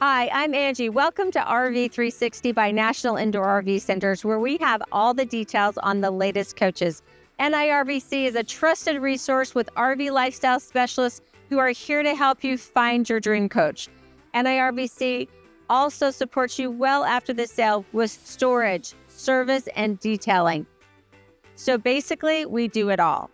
Hi, I'm Angie. Welcome to RV 360 by National Indoor RV Centers, where we have all the details on the latest coaches. NIRVC is a trusted resource with RV lifestyle specialists who are here to help you find your dream coach. NIRVC also supports you well after the sale with storage, service, and detailing. So basically, we do it all.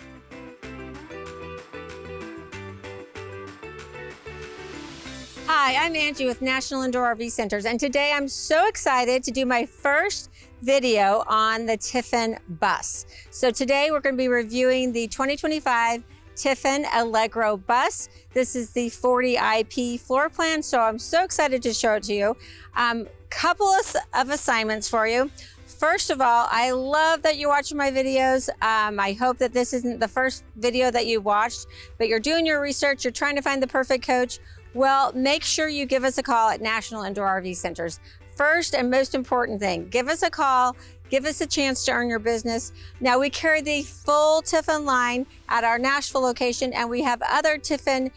Hi, I'm Angie with National Indoor RV Centers, and today I'm so excited to do my first video on the Tiffin bus. So today we're going to be reviewing the 2025 Tiffin Allegro Bus. This is the 40 IP floor plan, so I'm so excited to show it to you. Couple of assignments for you. First of all, I love that you're watching my videos. I hope that this isn't the first video that you watched, but you're doing your research, you're trying to find the perfect coach. Well, make sure you give us a call at National Indoor RV Centers. First and most important thing, give us a call, give us a chance to earn your business. Now, we carry the full Tiffin line at our Nashville location, and we have other Tiffin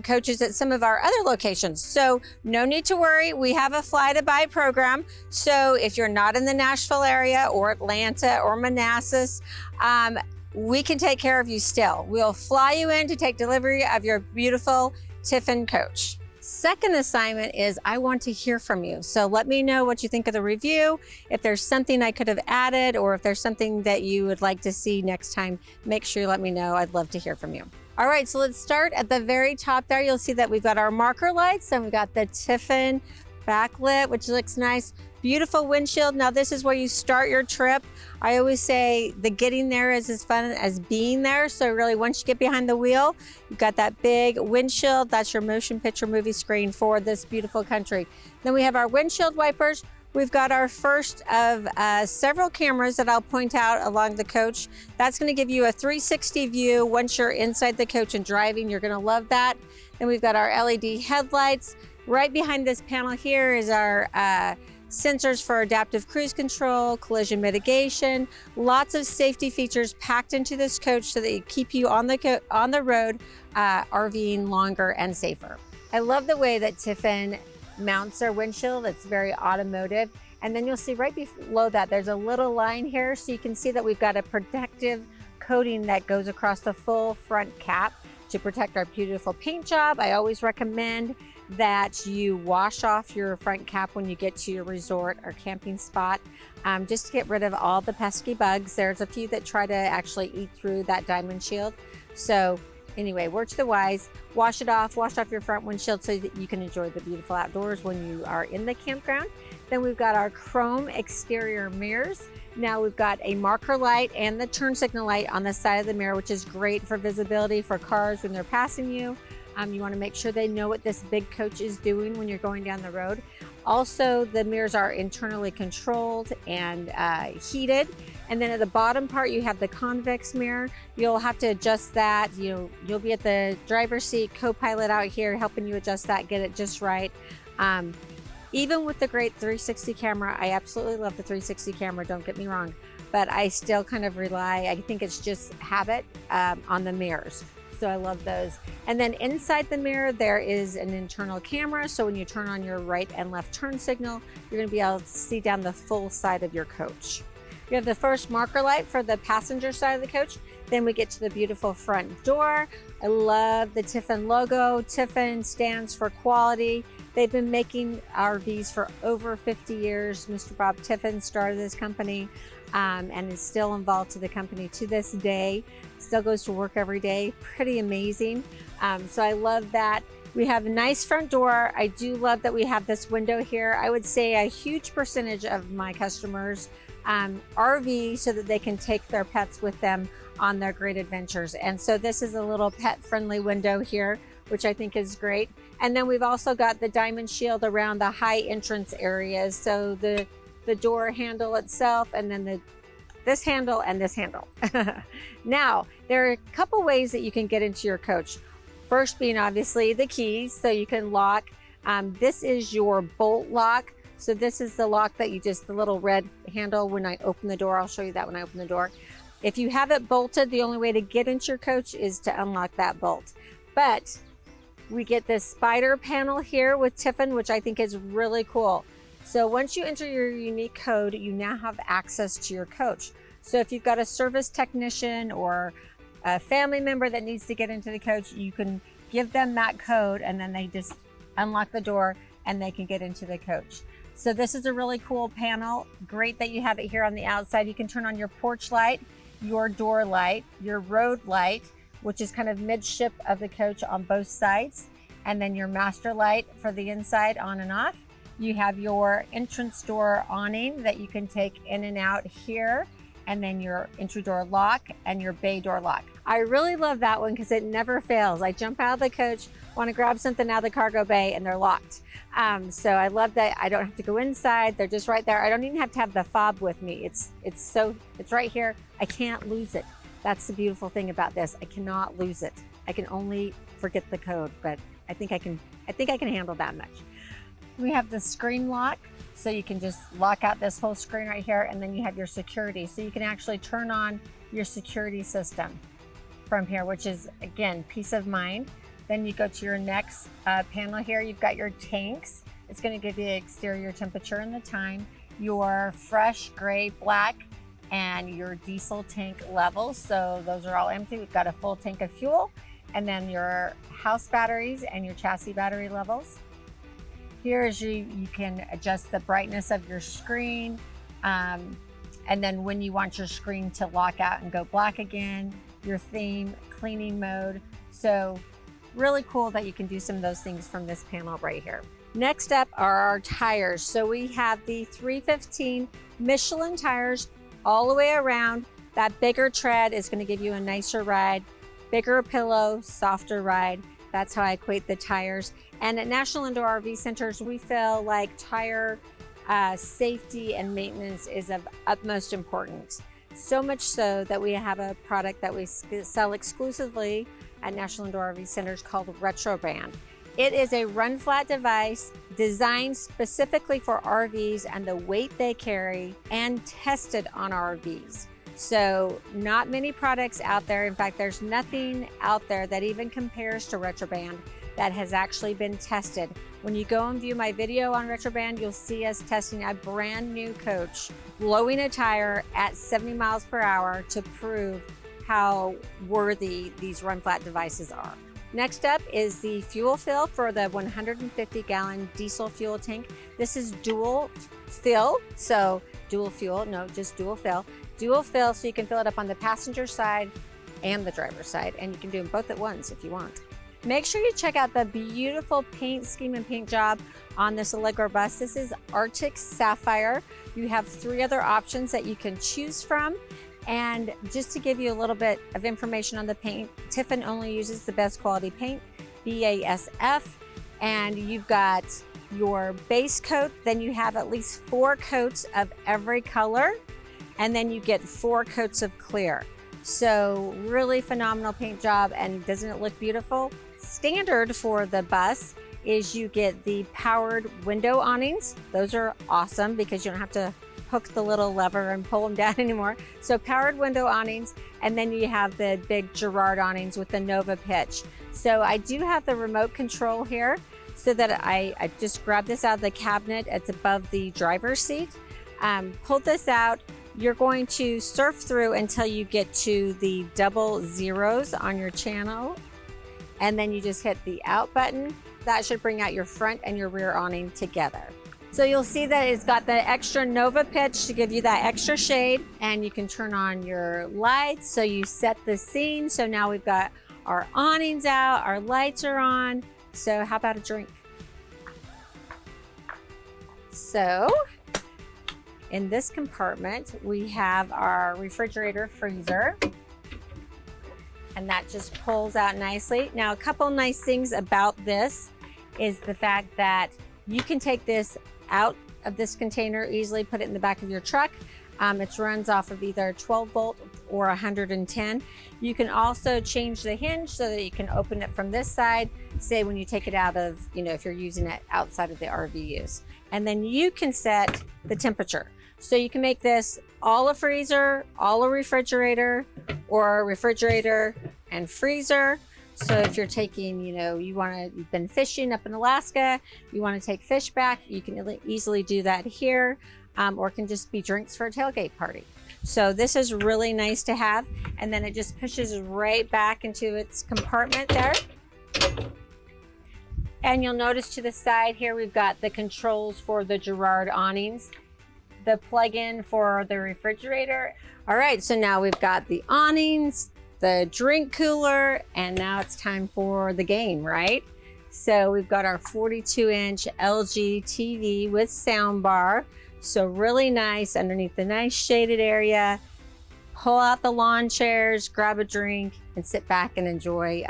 coaches at some of our other locations. So no need to worry, we have a fly to buy program. So if you're not in the Nashville area or Atlanta or Manassas, we can take care of you still. We'll fly you in to take delivery of your beautiful Tiffin coach. Second assignment is I want to hear from you. So let me know what you think of the review. If there's something I could have added, or if there's something that you would like to see next time, make sure you let me know. I'd love to hear from you. All right, so let's start at the very top there. You'll see that we've got our marker lights and we've got the Tiffin backlit, which looks nice. Beautiful windshield. Now this is where you start your trip. I always say the getting there is as fun as being there. So really, once you get behind the wheel, you've got that big windshield. That's your motion picture movie screen for this beautiful country. Then we have our windshield wipers. We've got our first of several cameras that I'll point out along the coach. That's going to give you a 360 view once you're inside the coach and driving. You're going to love that. Then we've got our LED headlights. Right behind this panel here is our sensors for adaptive cruise control, collision mitigation, lots of safety features packed into this coach so that you keep you on the road, RVing longer and safer. I love the way that Tiffin mounts their windshield. It's very automotive. And then you'll see right below that, there's a little line here. So you can see that we've got a protective coating that goes across the full front cap to protect our beautiful paint job. I always recommend that you wash off your front cap when you get to your resort or camping spot, just to get rid of all the pesky bugs. There's a few that try to actually eat through that diamond shield. So anyway, word to the wise, wash off your front windshield so that you can enjoy the beautiful outdoors when you are in the campground. Then we've got our chrome exterior mirrors. Now we've got a marker light and the turn signal light on the side of the mirror, which is great for visibility for cars when they're passing you. You want to make sure they know what this big coach is doing when you're going down the road. Also, the mirrors are internally controlled and heated. And then at the bottom part, you have the convex mirror. You'll have to adjust that. You'll be at the driver's seat, co-pilot out here helping you adjust that, get it just right. Even with the great 360 camera, I absolutely love the 360 camera, don't get me wrong, but I still kind of rely, I think it's just habit, on the mirrors. So I love those. And then inside the mirror, there is an internal camera. So when you turn on your right and left turn signal, you're gonna be able to see down the full side of your coach. You have the first marker light for the passenger side of the coach. Then we get to the beautiful front door. I love the Tiffin logo. Tiffin stands for quality. They've been making RVs for over 50 years. Mr. Bob Tiffin started this company and is still involved to the company to this day. Still goes to work every day. Pretty amazing. So I love that. We have a nice front door. I do love that we have this window here. I would say a huge percentage of my customers RV so that they can take their pets with them on their great adventures. And so this is a little pet-friendly window here, which I think is great. And then we've also got the diamond shield around the high entrance areas. So the door handle itself, and then this handle and this handle. Now, there are a couple ways that you can get into your coach. First being obviously the keys, so you can lock. This is your bolt lock. So this is the lock that the little red handle when I open the door. I'll show you that when I open the door. If you have it bolted, the only way to get into your coach is to unlock that bolt. But We get this spider panel here with Tiffin, which I think is really cool. So once you enter your unique code, you now have access to your coach. So if you've got a service technician or a family member that needs to get into the coach, you can give them that code and then they just unlock the door and they can get into the coach. So this is a really cool panel. Great that you have it here on the outside. You can turn on your porch light, your door light, your road light, which is kind of midship of the coach on both sides, and then your master light for the inside on and off. You have your entrance door awning that you can take in and out here, and then your entry door lock and your bay door lock. I really love that one because it never fails. I jump out of the coach, want to grab something out of the cargo bay, and they're locked. So I love that I don't have to go inside. They're just right there. I don't even have to have the fob with me. It's right here. I can't lose it. That's the beautiful thing about this. I cannot lose it. I can only forget the code, but I think I can handle that much. We have the screen lock, so you can just lock out this whole screen right here, and then you have your security. So you can actually turn on your security system from here, which is, again, peace of mind. Then you go to your next panel here. You've got your tanks. It's going to give you the exterior temperature and the time, your fresh gray, black, and your diesel tank levels. So those are all empty. We've got a full tank of fuel, and then your house batteries and your chassis battery levels. Here is you can adjust the brightness of your screen, and then when you want your screen to lock out and go black again, your theme, cleaning mode. So really cool that you can do some of those things from this panel right here. Next up are our tires. So we have the 315 Michelin tires all the way around. That bigger tread is going to give you a nicer ride, bigger pillow, softer ride. That's how I equate the tires. And at National Indoor RV Centers, we feel like tire safety and maintenance is of utmost importance. So much so that we have a product that we sell exclusively at National Indoor RV Centers called RettroBand. It is a run flat device designed specifically for RVs and the weight they carry, and tested on RVs. So not many products out there. In fact, there's nothing out there that even compares to RettroBand that has actually been tested. When you go and view my video on RettroBand, you'll see us testing a brand new coach, blowing a tire at 70 miles per hour to prove how worthy these run flat devices are. Next up is the fuel fill for the 150-gallon diesel fuel tank. This is dual fill, so dual fuel, no, just dual fill. Dual fill, so you can fill it up on the passenger side and the driver's side, and you can do them both at once if you want. Make sure you check out the beautiful paint scheme and paint job on this Allegro bus. This is Arctic Sapphire. You have 3 other options that you can choose from. And just to give you a little bit of information on the paint, Tiffin only uses the best quality paint, BASF, and you've got your base coat, then you have at least 4 coats of every color, and then you get 4 coats of clear. So really phenomenal paint job, and doesn't it look beautiful? Standard for the bus is you get the powered window awnings. Those are awesome because you don't have to hook the little lever and pull them down anymore. So powered window awnings, and then you have the big Girard awnings with the Nova pitch. So I do have the remote control here so that I just grab this out of the cabinet. It's above the driver's seat. Pull this out. You're going to surf through until you get to the double zeros on your channel, and then you just hit the out button. That should bring out your front and your rear awning together. So you'll see that it's got the extra Nova pitch to give you that extra shade, and you can turn on your lights. So you set the scene. So now we've got our awnings out, our lights are on. So how about a drink? So in this compartment, we have our refrigerator freezer, and that just pulls out nicely. Now, a couple nice things about this is the fact that you can take this out of this container, easily put it in the back of your truck. It runs off of either 12 volt or 110. You can also change the hinge so that you can open it from this side, say when you take it out of, if you're using it outside of the RV use. And then you can set the temperature. So you can make this all a freezer, all a refrigerator, or a refrigerator and freezer, So if you're taking, you've been fishing up in Alaska, you want to take fish back, you can easily do that here, or it can just be drinks for a tailgate party. So this is really nice to have. And then it just pushes right back into its compartment there. And you'll notice to the side here, we've got the controls for the Girard awnings, the plug-in for the refrigerator. All right, so now we've got the awnings, the drink cooler, and now it's time for the game, right? So we've got our 42-inch LG TV with sound bar. So really nice underneath the nice shaded area. Pull out the lawn chairs, grab a drink, and sit back and enjoy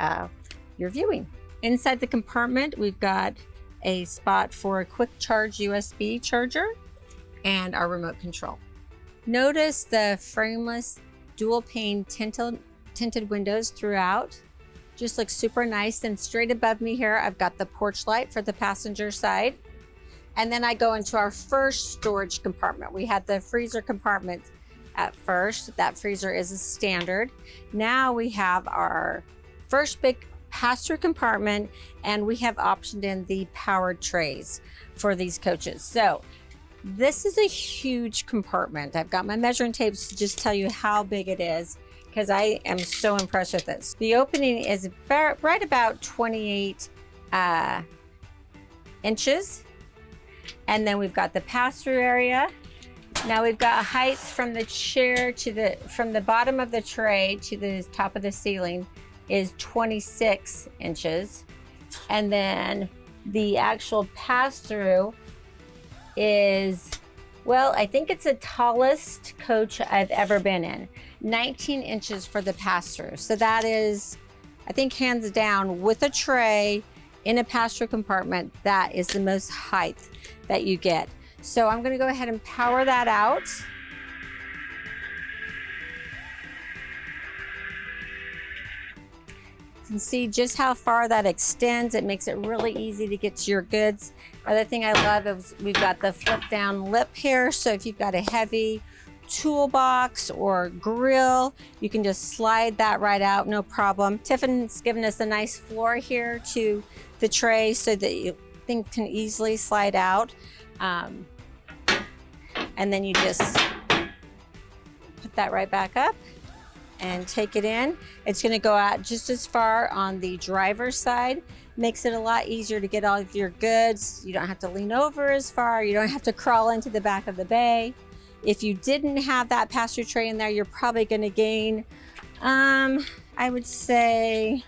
your viewing. Inside the compartment, we've got a spot for a quick charge USB charger and our remote control. Notice the frameless dual pane tinted windows throughout. Just looks super nice. And straight above me here, I've got the porch light for the passenger side. And then I go into our first storage compartment. We had the freezer compartment at first. That freezer is a standard. Now we have our first big pass-through compartment, and we have optioned in the powered trays for these coaches. So this is a huge compartment. I've got my measuring tapes to just tell you how big it is, because I am so impressed with this. The opening is right about 28 inches. And then we've got the pass-through area. Now we've got height from the chair from the bottom of the tray to the top of the ceiling is 26 inches. And then the actual pass-through is, well, I think it's the tallest coach I've ever been in. 19 inches for the pass-through. So that is, I think, hands down, with a tray in a pass-through compartment, that is the most height that you get. So I'm gonna go ahead and power that out. You can see just how far that extends. It makes it really easy to get to your goods. Other thing I love is we've got the flip down lip here. So if you've got a heavy toolbox or grill, you can just slide that right out, no problem. Tiffin's given us a nice floor here to the tray so that things can easily slide out. And then you just put that right back up and take it in. It's gonna go out just as far on the driver's side. Makes it a lot easier to get all of your goods. You don't have to lean over as far. You don't have to crawl into the back of the bay. If you didn't have that pass-through tray in there, you're probably gonna gain, I would say,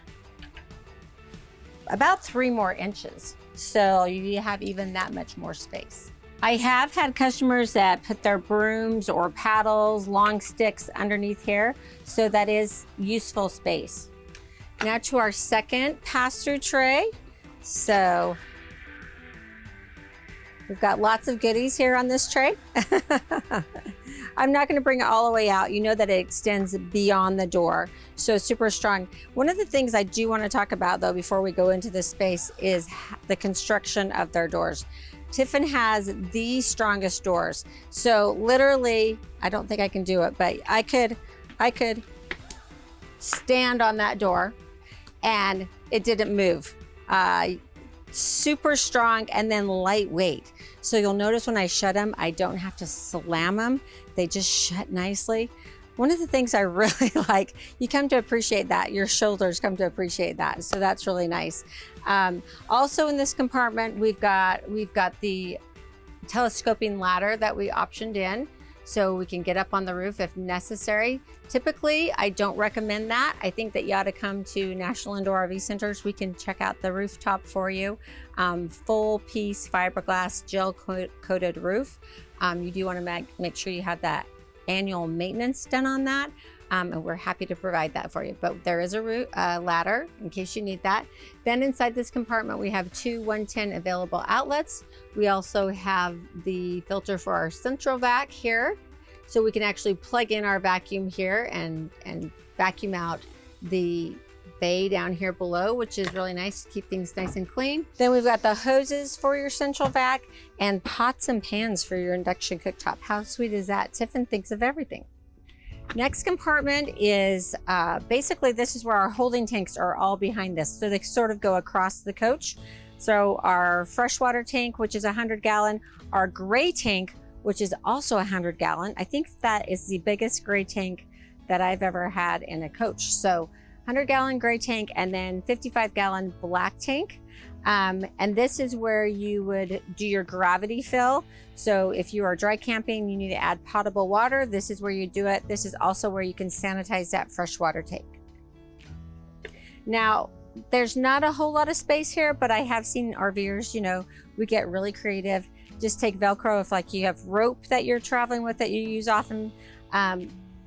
about 3 more inches. So you have even that much more space. I have had customers that put their brooms or paddles, long sticks underneath here. So that is useful space. Now to our second pass-through tray. So we've got lots of goodies here on this tray. I'm not gonna bring it all the way out. You know that it extends beyond the door, so super strong. One of the things I do wanna talk about though before we go into this space is the construction of their doors. Tiffin has the strongest doors. So literally, I don't think I can do it, but I could stand on that door and it didn't move. Super strong and then lightweight. So you'll notice when I shut them, I don't have to slam them. They just shut nicely. One of the things I really like, you come to appreciate that. Your shoulders come to appreciate that. So that's really nice. Also in this compartment, we've got the telescoping ladder that we optioned in. So we can get up on the roof if necessary. Typically, I don't recommend that. I think that you ought to come to National Indoor RV Centers. We can check out the rooftop for you. Full piece fiberglass gel coated roof. You do want to make sure you have that annual maintenance done on that. And we're happy to provide that for you. But there is a ladder in case you need that. Then inside this compartment, we have 2 110 available outlets. We also have the filter for our central vac here. So we can actually plug in our vacuum here and vacuum out the bay down here below, which is really nice to keep things nice and clean. Then we've got the hoses for your central vac and pots and pans for your induction cooktop. How sweet is that? Tiffin thinks of everything. Next compartment is basically this is where our holding tanks are all behind this. So they sort of go across the coach. So our freshwater tank, which is 100 gallon, our gray tank, which is also 100 gallon. I think that is the biggest gray tank that I've ever had in a coach. So 100 gallon gray tank and then 55 gallon black tank. And this is where you would do your gravity fill. So if you are dry camping, you need to add potable water. This is where you do it. This is also where you can sanitize that freshwater tank. Now, there's not a whole lot of space here, but I have seen RVers, you know, we get really creative. Just take Velcro if like you have rope that you're traveling with that you use often.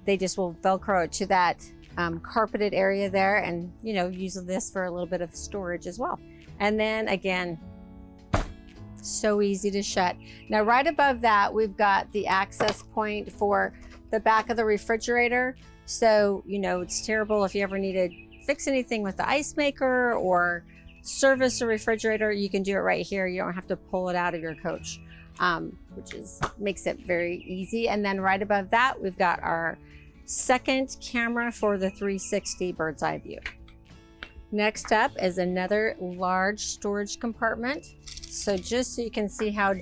They just will Velcro it to that carpeted area there and, you know, use this for a little bit of storage as well. And then again, so easy to shut. Now, right above that, we've got the access point for the back of the refrigerator. So, you know, it's terrible if you ever need to fix anything with the ice maker or service a refrigerator, you can do it right here. You don't have to pull it out of your coach, which makes it very easy. And then right above that, we've got our second camera for the 360 bird's eye view. Next up is another large storage compartment. So just so you can see how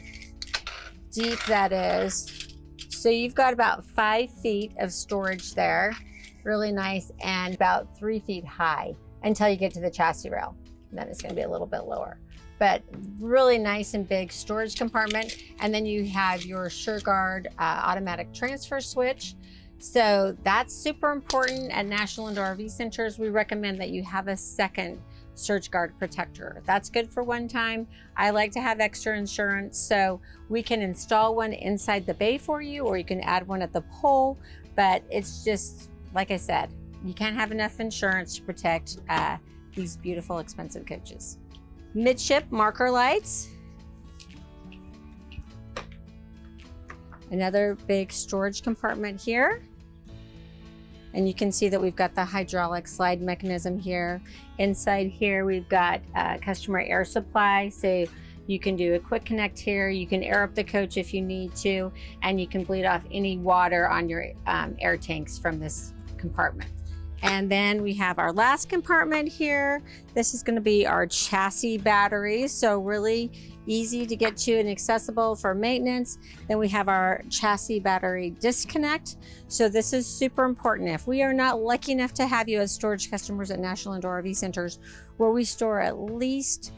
deep that is. So you've got about 5 feet of storage there, really nice, and about 3 feet high until you get to the chassis rail. And then it's gonna be a little bit lower, but really nice and big storage compartment. And then you have your SureGuard automatic transfer switch. So that's super important at National Indoor RV Centers. We recommend that you have a second surge guard protector. That's good for one time. I like to have extra insurance, so we can install one inside the bay for you, or you can add one at the pole, but it's just, like I said, you can't have enough insurance to protect these beautiful, expensive coaches. Midship marker lights. Another big storage compartment here. And you can see that we've got the hydraulic slide mechanism here. Inside here, we've got customer air supply. So you can do a quick connect here. You can air up the coach if you need to, and you can bleed off any water on your air tanks from this compartment. And then we have our last compartment here. This is going to be our chassis batteries. So really easy to get to and accessible for maintenance. Then we have our chassis battery disconnect. So this is super important. If we are not lucky enough to have you as storage customers at National Indoor RV Centers, where we store at least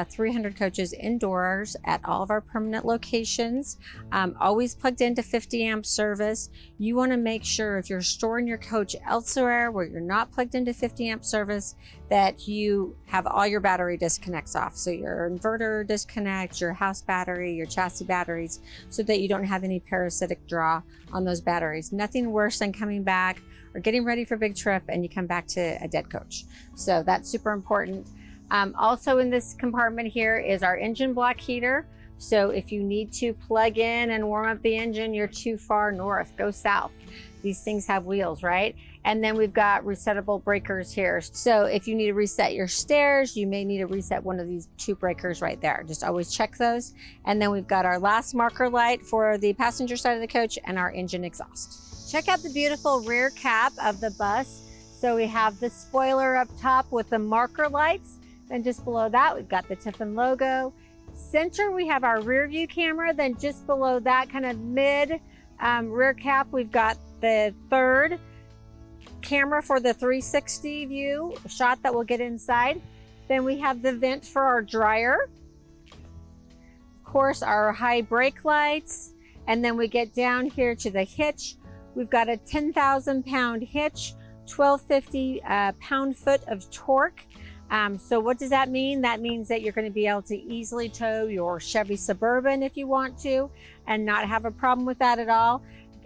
300 coaches indoors at all of our permanent locations, always plugged into 50 amp service. You want to make sure if you're storing your coach elsewhere where you're not plugged into 50 amp service, that you have all your battery disconnects off. So your inverter disconnect, your house battery, your chassis batteries, so that you don't have any parasitic draw on those batteries. Nothing worse than coming back or getting ready for a big trip and you come back to a dead coach. So that's super important. Also in this compartment here is our engine block heater. So if you need to plug in and warm up the engine, you're too far north, go south. These things have wheels, right? And then we've got resettable breakers here. So if you need to reset your stairs, you may need to reset one of these 2 breakers right there. Just always check those. And then we've got our last marker light for the passenger side of the coach and our engine exhaust. Check out the beautiful rear cap of the bus. So we have the spoiler up top with the marker lights. Then just below that, we've got the Tiffin logo. Center, we have our rear view camera. Then just below that, kind of mid rear cap, we've got the third camera for the 360 view shot that we'll get inside. Then we have the vent for our dryer. Of course, our high brake lights. And then we get down here to the hitch. We've got a 10,000 pound hitch, 1250 pound-foot of torque. So what does that mean? That means that you're going to be able to easily tow your Chevy Suburban if you want to and not have a problem with that at all.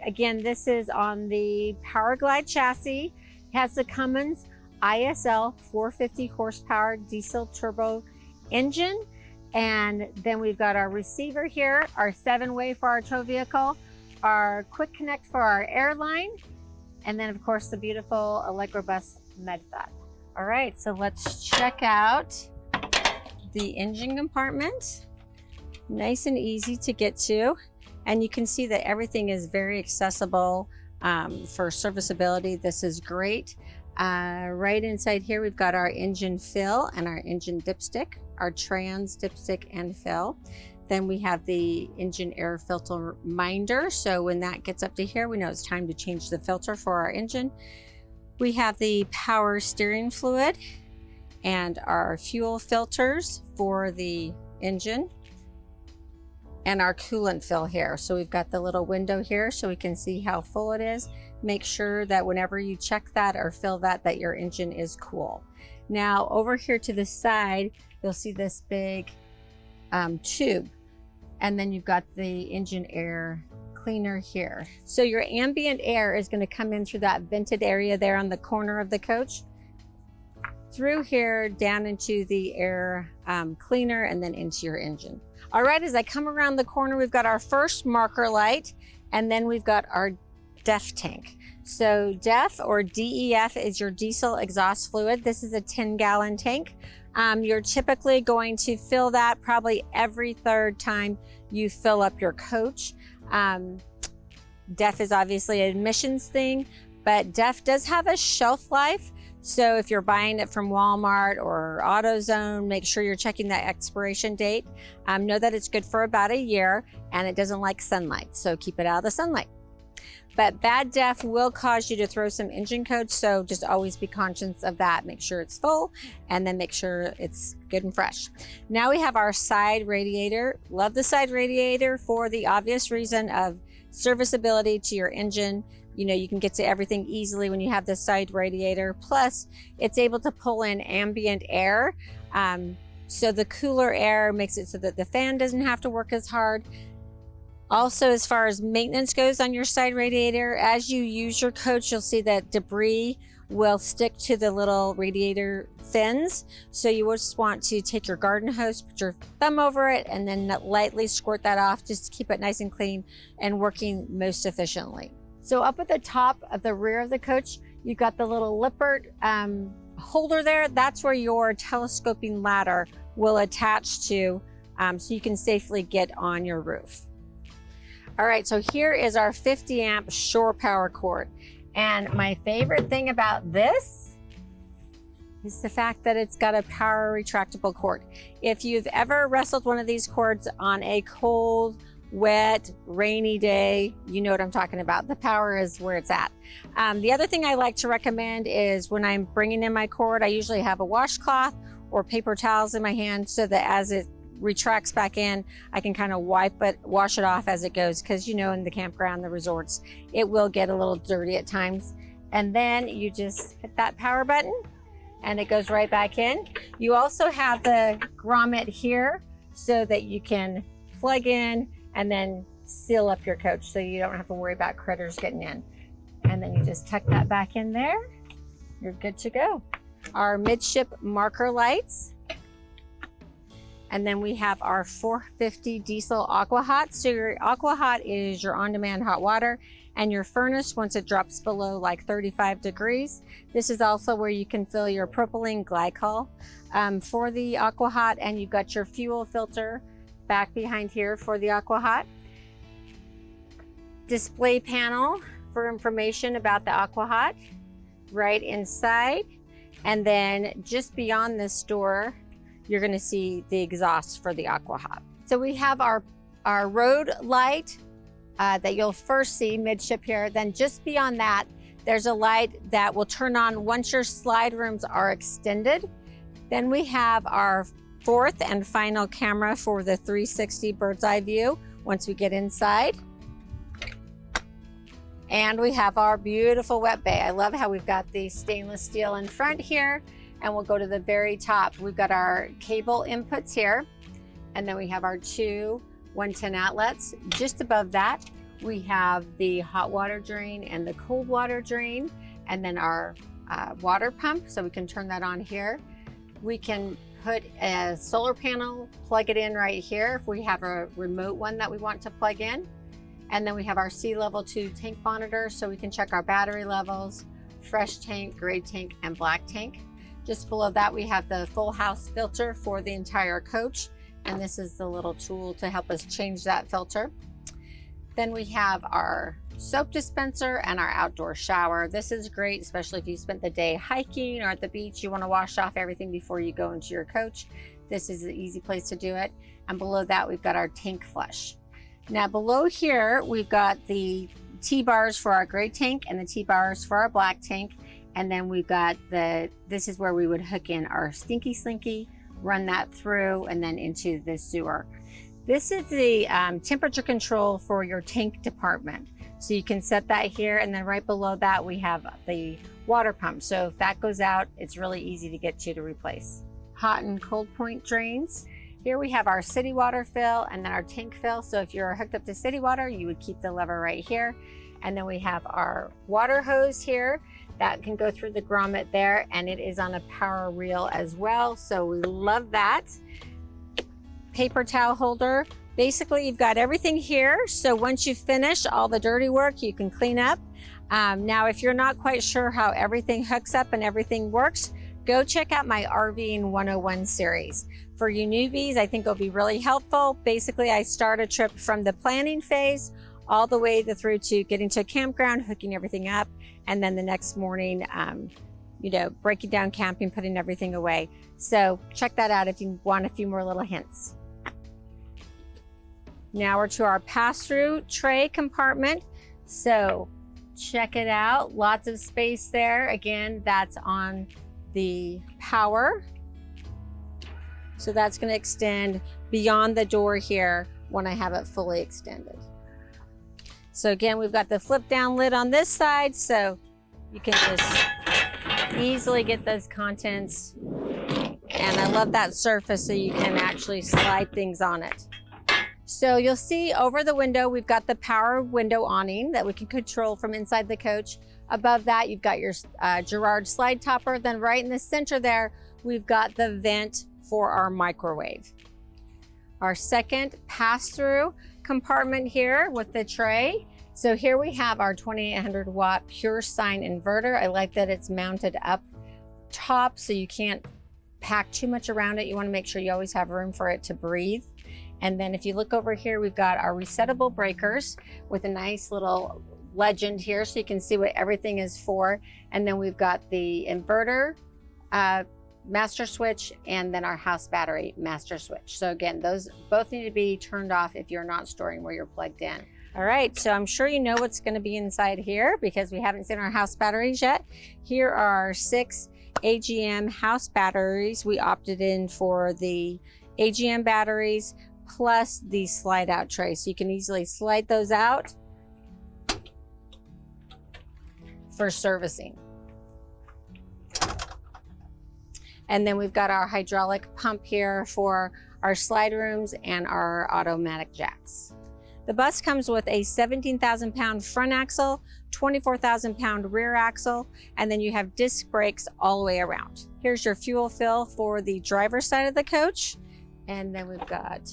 Again, this is on the PowerGlide chassis. It has the Cummins ISL 450 horsepower diesel turbo engine. And then we've got our receiver here, our 7-way for our tow vehicle, our quick connect for our airline, and then of course the beautiful Allegro Bus med fat. All right, so let's check out the engine compartment. Nice and easy to get to. And you can see that everything is very accessible. For serviceability, this is great. Right inside here, we've got our engine fill and our engine dipstick, our trans dipstick and fill. Then we have the engine air filter minder. So when that gets up to here, we know it's time to change the filter for our engine. We have the power steering fluid and our fuel filters for the engine and our coolant fill here. So we've got the little window here so we can see how full it is. Make sure that whenever you check that or fill that, that your engine is cool. Now over here to the side, you'll see this big tube, and then you've got the engine air cleaner here. So your ambient air is going to come in through that vented area there on the corner of the coach, through here down into the air cleaner, and then into your engine. All right, as I come around the corner, we've got our first marker light, and then we've got our DEF tank. So DEF or DEF is your diesel exhaust fluid. This is a 10-gallon tank. You're typically going to fill that probably every third time you fill up your coach. DEF is obviously an emissions thing, but DEF does have a shelf life. So if you're buying it from Walmart or AutoZone, make sure you're checking that expiration date. Know that it's good for about a year and it doesn't like sunlight, so keep it out of the sunlight. But bad DEF will cause you to throw some engine code, so just always be conscious of that. Make sure it's full and then make sure it's good and fresh. Now we have our side radiator. Love the side radiator for the obvious reason of serviceability to your engine. You know, you can get to everything easily when you have the side radiator. Plus, it's able to pull in ambient air. So the cooler air makes it so that the fan doesn't have to work as hard. Also, as far as maintenance goes on your side radiator, as you use your coach, you'll see that debris will stick to the little radiator fins. So you just want to take your garden hose, put your thumb over it, and then lightly squirt that off just to keep it nice and clean and working most efficiently. So up at the top of the rear of the coach, you've got the little Lippert holder there. That's where your telescoping ladder will attach to, so you can safely get on your roof. All right, so here is our 50 amp shore power cord. And my favorite thing about this is the fact that it's got a power retractable cord. If you've ever wrestled one of these cords on a cold, wet, rainy day, you know what I'm talking about. The power is where it's at. The other thing I like to recommend is when I'm bringing in my cord, I usually have a washcloth or paper towels in my hand so that as it retracts back in, I can kind of wash it off as it goes, because you know, in the campground, the resorts, it will get a little dirty at times. And then you just hit that power button and it goes right back in. You also have the grommet here so that you can plug in and then seal up your coach so you don't have to worry about critters getting in. And then you just tuck that back in there. You're good to go. Our midship marker lights. And then we have our 450 diesel aqua hot. So your aqua hot is your on-demand hot water, and your furnace once it drops below like 35 degrees. This is also where you can fill your propylene glycol for the aqua hot, and you've got your fuel filter back behind here for the aqua hot. Display panel for information about the aqua hot right inside. And then just beyond this door, you're going to see the exhaust for the aqua hot. So we have our road light that you'll first see midship here. Then just beyond that, there's a light that will turn on once your slide rooms are extended. Then we have our fourth and final camera for the 360 bird's eye view once we get inside. And we have our beautiful wet bay. I love how we've got the stainless steel in front here. And we'll go to the very top. We've got our cable inputs here. And then we have our two 110 outlets. Just above that, we have the hot water drain and the cold water drain. And then our water pump, so we can turn that on here. We can put a solar panel, plug it in right here if we have a remote one that we want to plug in. And then we have our sea level 2 tank monitor, so we can check our battery levels, fresh tank, gray tank, and black tank. Just below that, we have the full house filter for the entire coach. And this is the little tool to help us change that filter. Then we have our soap dispenser and our outdoor shower. This is great, especially if you spent the day hiking or at the beach. You want to wash off everything before you go into your coach. This is an easy place to do it. And below that, we've got our tank flush. Now below here, we've got the T-bars for our gray tank and the T-bars for our black tank. And then we've got this is where we would hook in our stinky slinky, run that through and then into the sewer. This is the temperature control for your tank department. So you can set that here, and then right below that we have the water pump. So if that goes out, it's really easy to get to replace. Hot and cold point drains. Here we have our city water fill and then our tank fill. So if you're hooked up to city water, you would keep the lever right here. And then we have our water hose here that can go through the grommet there, and it is on a power reel as well. So we love that. Paper towel holder. Basically, you've got everything here. So once you finish all the dirty work, you can clean up. Now, if you're not quite sure how everything hooks up and everything works, go check out my RVing 101 series. For you newbies, I think it'll be really helpful. Basically, I start a trip from the planning phase all the way through to getting to a campground, hooking everything up, and then the next morning, breaking down camping, putting everything away. So check that out if you want a few more little hints. Now we're to our pass-through tray compartment. So check it out, lots of space there. Again, that's on the power. So that's gonna extend beyond the door here when I have it fully extended. So again, we've got the flip down lid on this side, so you can just easily get those contents. And I love that surface so you can actually slide things on it. So you'll see over the window, we've got the power window awning that we can control from inside the coach. Above that, you've got your Girard slide topper. Then right in the center there, we've got the vent for our microwave. Our second pass-through compartment here with the tray. So here we have our 2800 watt pure sine inverter. I like that it's mounted up top so you can't pack too much around it. You want to make sure you always have room for it to breathe. And then if you look over here, we've got our resettable breakers with a nice little legend here so you can see what everything is for. And then we've got the inverter master switch and then our house battery master switch. So again, those both need to be turned off if you're not storing where you're plugged in. All right, so I'm sure you know what's going to be inside here because we haven't seen our house batteries yet. Here are 6 AGM house batteries. We opted in for the AGM batteries plus the slide out tray. So you can easily slide those out for servicing. And then we've got our hydraulic pump here for our slide rooms and our automatic jacks. The bus comes with a 17,000 pound front axle, 24,000 pound rear axle, and then you have disc brakes all the way around. Here's your fuel fill for the driver's side of the coach. And then we've got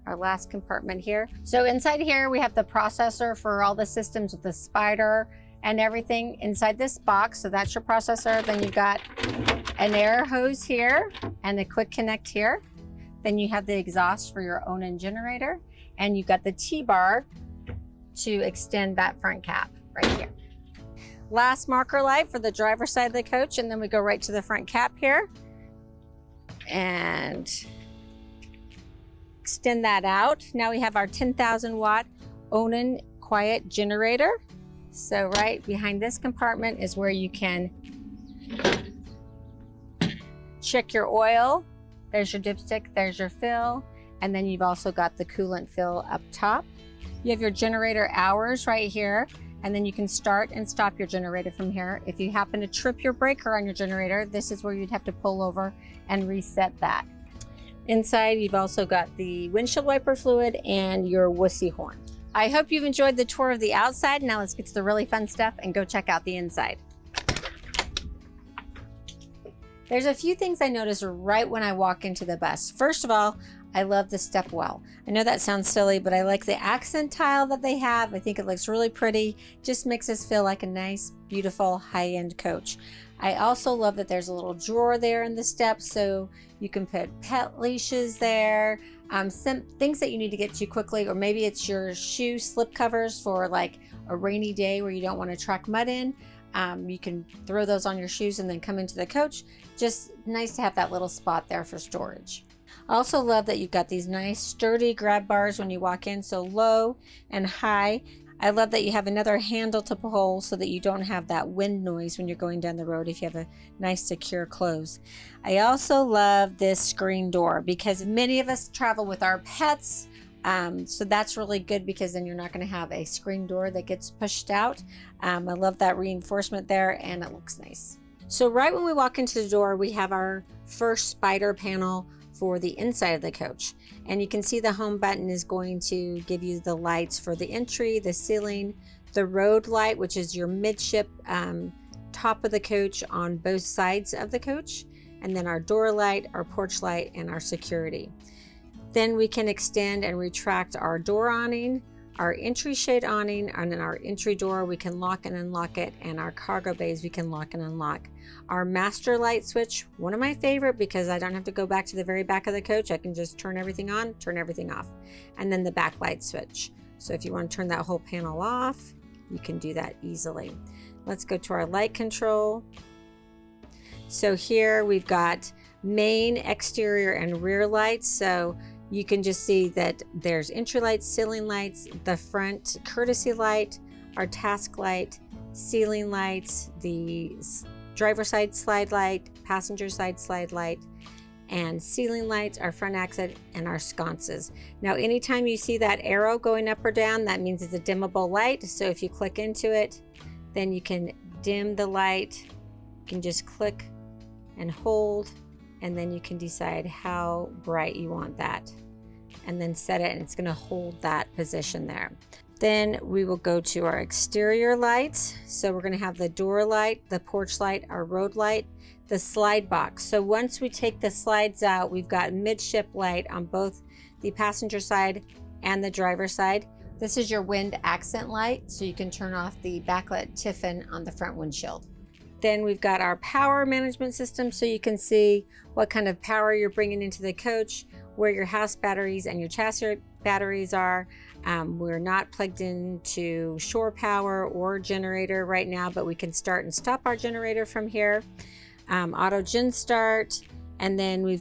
our last compartment here. So inside here, we have the processor for all the systems with the spider and everything inside this box. So that's your processor. Then you've got an air hose here and a quick connect here. Then you have the exhaust for your Onan generator. And you've got the T-bar to extend that front cap right here. Last marker light for the driver's side of the coach. And then we go right to the front cap here. And extend that out. Now we have our 10,000 watt Onan Quiet Generator. So right behind this compartment is where you can check your oil. There's your dipstick, there's your fill. And then you've also got the coolant fill up top. You have your generator hours right here. And then you can start and stop your generator from here. If you happen to trip your breaker on your generator, this is where you'd have to pull over and reset that. Inside, you've also got the windshield wiper fluid and your wussy horn. I hope you've enjoyed the tour of the outside. Now let's get to the really fun stuff and go check out the inside. There's a few things I notice right when I walk into the bus. First of all, I love the step well. I know that sounds silly, but I like the accent tile that they have. I think it looks really pretty. Just makes us feel like a nice, beautiful, high-end coach. I also love that there's a little drawer there in the steps, so you can put pet leashes there, some things that you need to get to quickly, or maybe it's your shoe slip covers for like a rainy day where you don't want to truck mud in, you can throw those on your shoes and then come into the coach. Just nice to have that little spot there for storage. I also love that you've got these nice sturdy grab bars when you walk in, so low and high. I love that you have another handle to pull so that you don't have that wind noise when you're going down the road if you have a nice secure close. I also love this screen door because many of us travel with our pets. So that's really good because then you're not going to have a screen door that gets pushed out. I love that reinforcement there, and it looks nice. So right when we walk into the door, we have our first spider panel for the inside of the coach. And you can see the home button is going to give you the lights for the entry, the ceiling, the road light, which is your midship top of the coach on both sides of the coach, and then our door light, our porch light, and our security. Then we can extend and retract our door awning, our entry shade awning, and then our entry door, we can lock and unlock it, and our cargo bays, we can lock and unlock. Our master light switch, one of my favorite because I don't have to go back to the very back of the coach. I can just turn everything on, turn everything off. And then the backlight switch. So if you want to turn that whole panel off, you can do that easily. Let's go to our light control. So here we've got main, exterior, and rear lights. So you can just see that there's entry lights, ceiling lights, the front courtesy light, our task light, ceiling lights, the driver side slide light, passenger side slide light, and ceiling lights, our front exit, and our sconces. Now, anytime you see that arrow going up or down, that means it's a dimmable light. So if you click into it, then you can dim the light. You can just click and hold, and then you can decide how bright you want that, and then set it, and it's going to hold that position there. Then we will go to our exterior lights. So we're going to have the door light, the porch light, our road light, the slide box. So once we take the slides out, we've got midship light on both the passenger side and the driver side. This is your wind accent light, so you can turn off the backlit Tiffin on the front windshield. Then we've got our power management system, so you can see what kind of power you're bringing into the coach, where your house batteries and your chassis batteries are. We're not plugged into shore power or generator right now, but we can start and stop our generator from here. Auto gen start, and then we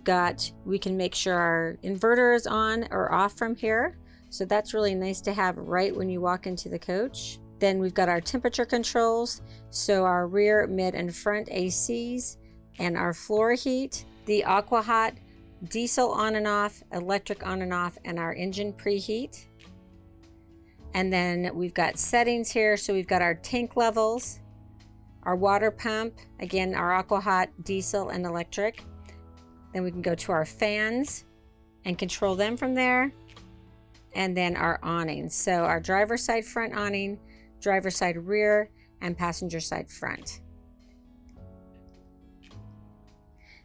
can make sure our inverter is on or off from here. So that's really nice to have right when you walk into the coach. Then we've got our temperature controls, so our rear, mid, and front ACs, and our floor heat, the aqua hot, diesel on and off, electric on and off, and our engine preheat. And then we've got settings here, so we've got our tank levels, our water pump, again our aqua hot, diesel, and electric. Then we can go to our fans and control them from there. And then our awnings, so our driver side front awning, driver side rear, and passenger side front.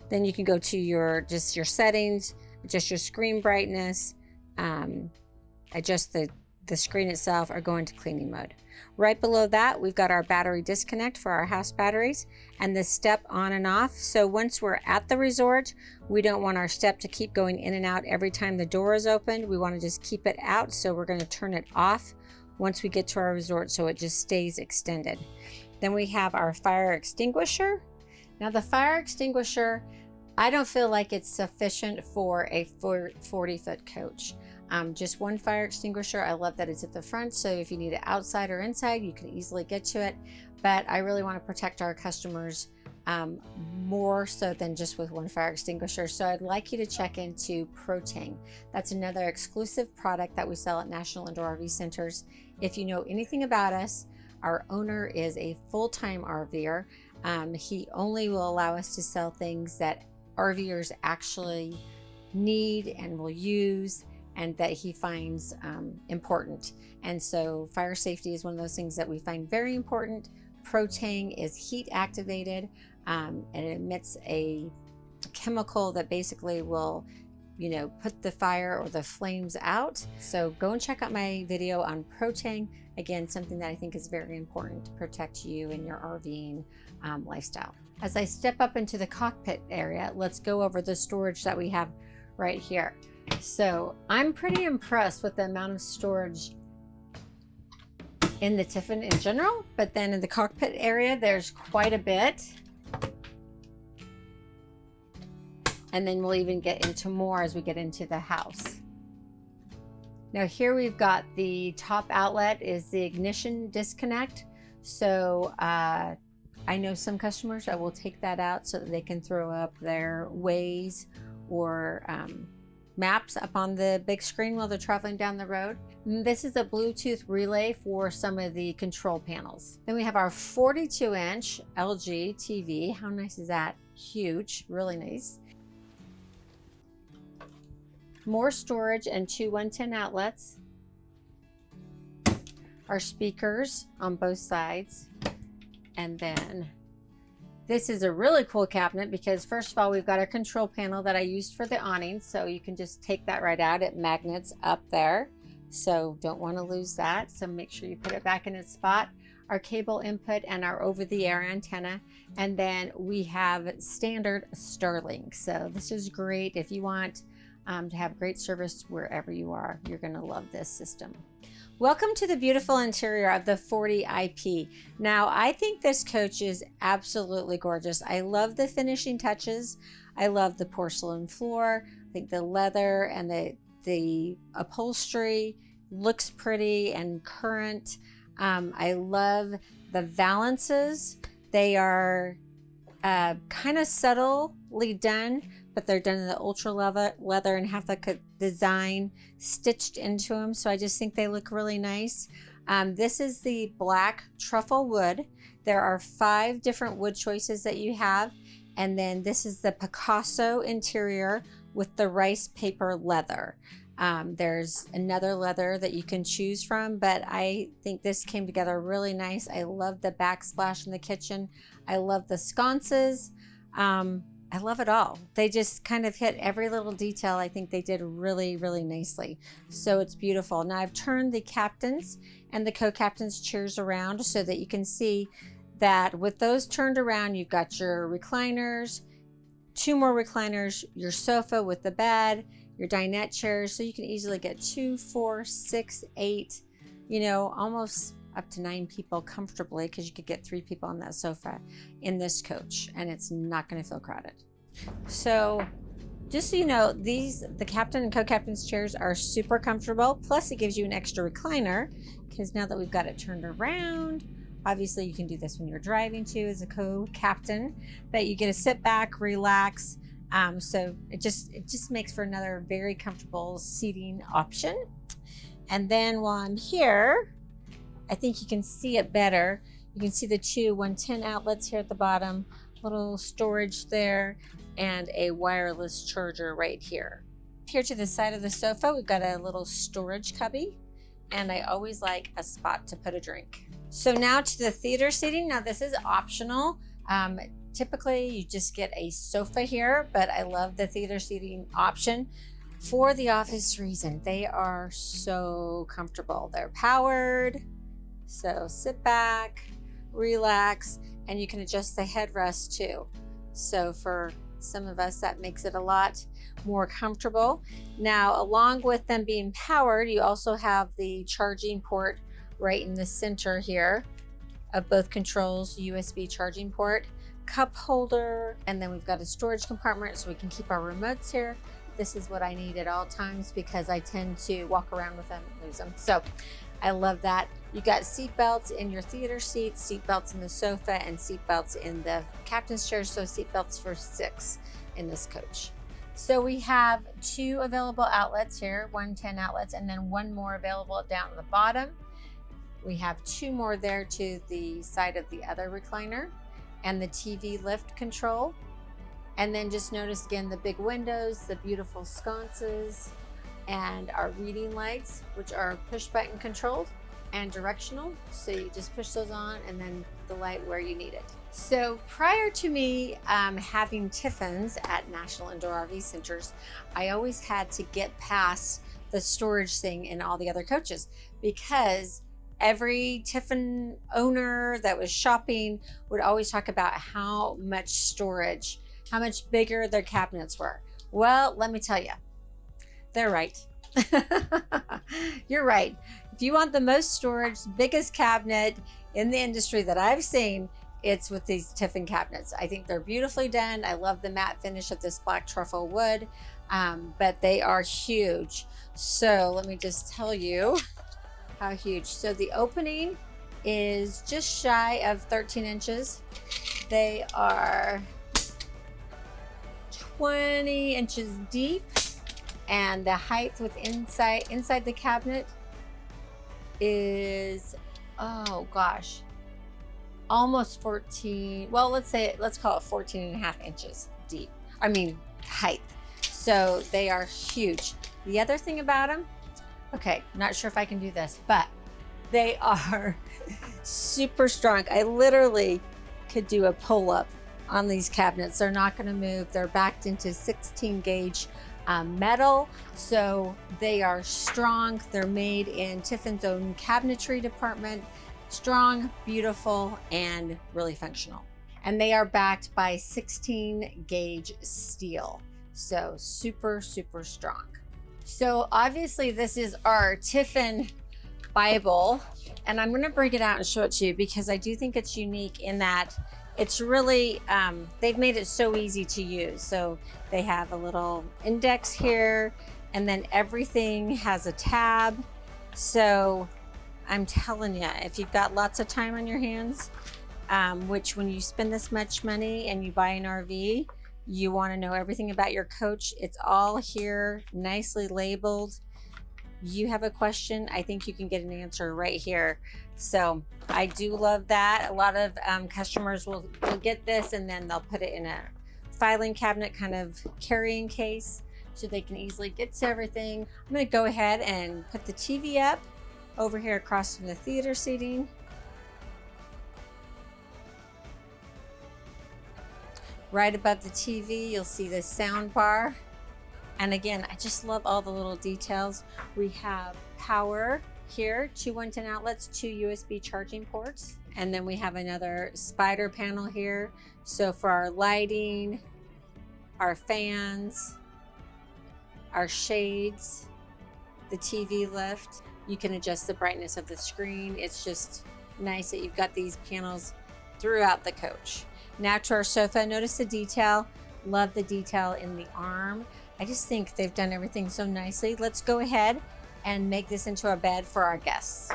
Then you can go to your settings, adjust your screen brightness, adjust the screen itself, or go into cleaning mode. Right below that, we've got our battery disconnect for our house batteries and the step on and off. So once we're at the resort, we don't want our step to keep going in and out every time the door is opened. We want to just keep it out. So we're going to turn it off once we get to our resort, so it just stays extended. Then we have our fire extinguisher. Now the fire extinguisher, I don't feel like it's sufficient for a 40-foot coach. Just one fire extinguisher. I love that it's at the front, so if you need it outside or inside, you can easily get to it. But I really want to protect our customers more so than just with one fire extinguisher. So I'd like you to check into Proteng. That's another exclusive product that we sell at National Indoor RV Centers. If you know anything about us, our owner is a full-time RVer. He only will allow us to sell things that RVers actually need and will use, and that he finds important. And so fire safety is one of those things that we find very important. Proteng is heat activated, and it emits a chemical that basically will, put the fire or the flames out. So go and check out my video on Proteng. Again, something that I think is very important to protect you and your RVing lifestyle. As I step up into the cockpit area, let's go over the storage that we have right here. So I'm pretty impressed with the amount of storage in the Tiffin in general, but then in the cockpit area, there's quite a bit. And then we'll even get into more as we get into the house. Now here we've got the top outlet is the ignition disconnect. So I know some customers, I will take that out so that they can throw up their Waze or maps up on the big screen while they're traveling down the road. This is a Bluetooth relay for some of the control panels. Then we have our 42-inch LG TV. How nice is that? Huge, really nice. More storage and 2 110 outlets. Our speakers on both sides. And then this is a really cool cabinet because first of all, we've got our control panel that I used for the awning. So you can just take that right out. It magnets up there. So don't want to lose that. So make sure you put it back in its spot. Our cable input and our over-the-air antenna. And then we have standard Starlink. So this is great if you want to have great service wherever you are. You're going to love this system. Welcome to the beautiful interior of the 40 IP. Now, I think this coach is absolutely gorgeous. I love the finishing touches. I love the porcelain floor. I think the leather and the upholstery looks pretty and current. I love the valances. They are kind of subtly done, but they're done in the ultra leather and have like a design stitched into them. So I just think they look really nice. This is the black truffle wood. There are 5 different wood choices that you have. And then this is the Picasso interior with the rice paper leather. There's another leather that you can choose from, but I think this came together really nice. I love the backsplash in the kitchen. I love the sconces. I love it all. They just kind of hit every little detail. I think they did really, really nicely. So it's beautiful. Now I've turned the captain's and the co-captain's chairs around so that you can see that with those turned around, you've got your recliners, 2 more recliners, your sofa with the bed, your dinette chairs. So you can easily get 2, 4, 6, 8, you know, almost up to 9 people comfortably, because you could get 3 people on that sofa in this coach and it's not going to feel crowded. So just so you know, the captain and co-captain's chairs are super comfortable. Plus it gives you an extra recliner because now that we've got it turned around, obviously you can do this when you're driving too as a co-captain, but you get to sit back, relax. So it just makes for another very comfortable seating option. And then while I'm here, I think you can see it better. You can see the 2 110 outlets here at the bottom, little storage there, and a wireless charger right here. Here to the side of the sofa, we've got a little storage cubby, and I always like a spot to put a drink. So now to the theater seating. Now this is optional. Typically you just get a sofa here, but I love the theater seating option for the office reason. They are so comfortable. They're powered. So sit back, relax, and you can adjust the headrest too. So for some of us, that makes it a lot more comfortable. Now, along with them being powered, you also have the charging port right in the center here of both controls, USB charging port, cup holder, and then we've got a storage compartment so we can keep our remotes here. This is what I need at all times because I tend to walk around with them and lose them. So I love that. You got seat belts in your theater seats, seat belts in the sofa, and seat belts in the captain's chair. So seat belts for 6 in this coach. So we have 2 available outlets here, 110 outlets, and then 1 more available down at the bottom. We have 2 more there to the side of the other recliner and the TV lift control. And then just notice again the big windows, the beautiful sconces, and our reading lights, which are push button controlled and directional. So you just push those on and then the light where you need it. So prior to me having Tiffins at National Indoor RV Centers, I always had to get past the storage thing in all the other coaches because every Tiffin owner that was shopping would always talk about how much storage, how much bigger their cabinets were. Well, let me tell you, they're right. You're right. If you want the most storage, biggest cabinet in the industry that I've seen, it's with these Tiffin cabinets. I think they're beautifully done. I love the matte finish of this black truffle wood, but they are huge. So let me just tell you how huge. So the opening is just shy of 13 inches. They are 20 inches deep, and the height with inside the cabinet is, oh gosh, almost 14. Well, let's call it 14 and a half inches deep. I mean, height. So they are huge. The other thing about them, okay, not sure if I can do this, but they are super strong. I literally could do a pull-up on these cabinets. They're not going to move. They're backed into 16 gauge metal, so they are strong. They're made in Tiffin's own cabinetry department. Strong, beautiful, and really functional. And they are backed by 16 gauge steel. So super, super strong. So obviously this is our Tiffin Bible, and I'm gonna bring it out and show it to you because I do think it's unique in that it's really, they've made it so easy to use. So they have a little index here, and then everything has a tab. So I'm telling you, if you've got lots of time on your hands, which when you spend this much money and you buy an RV, you want to know everything about your coach. It's all here, nicely labeled. You have a question, I think you can get an answer right here. So I do love that. A lot of customers will get this and then they'll put it in a filing cabinet kind of carrying case so they can easily get to everything. I'm going to go ahead and put the TV up over here across from the theater seating. Right above the TV, you'll see the sound bar. And again, I just love all the little details. We have power here, 2 110 outlets, 2 USB charging ports. And then we have another spider panel here. So for our lighting, our fans, our shades, the TV lift, you can adjust the brightness of the screen. It's just nice that you've got these panels throughout the coach. Now to our sofa, notice the detail. Love the detail in the arm. I just think they've done everything so nicely. Let's go ahead and make this into a bed for our guests.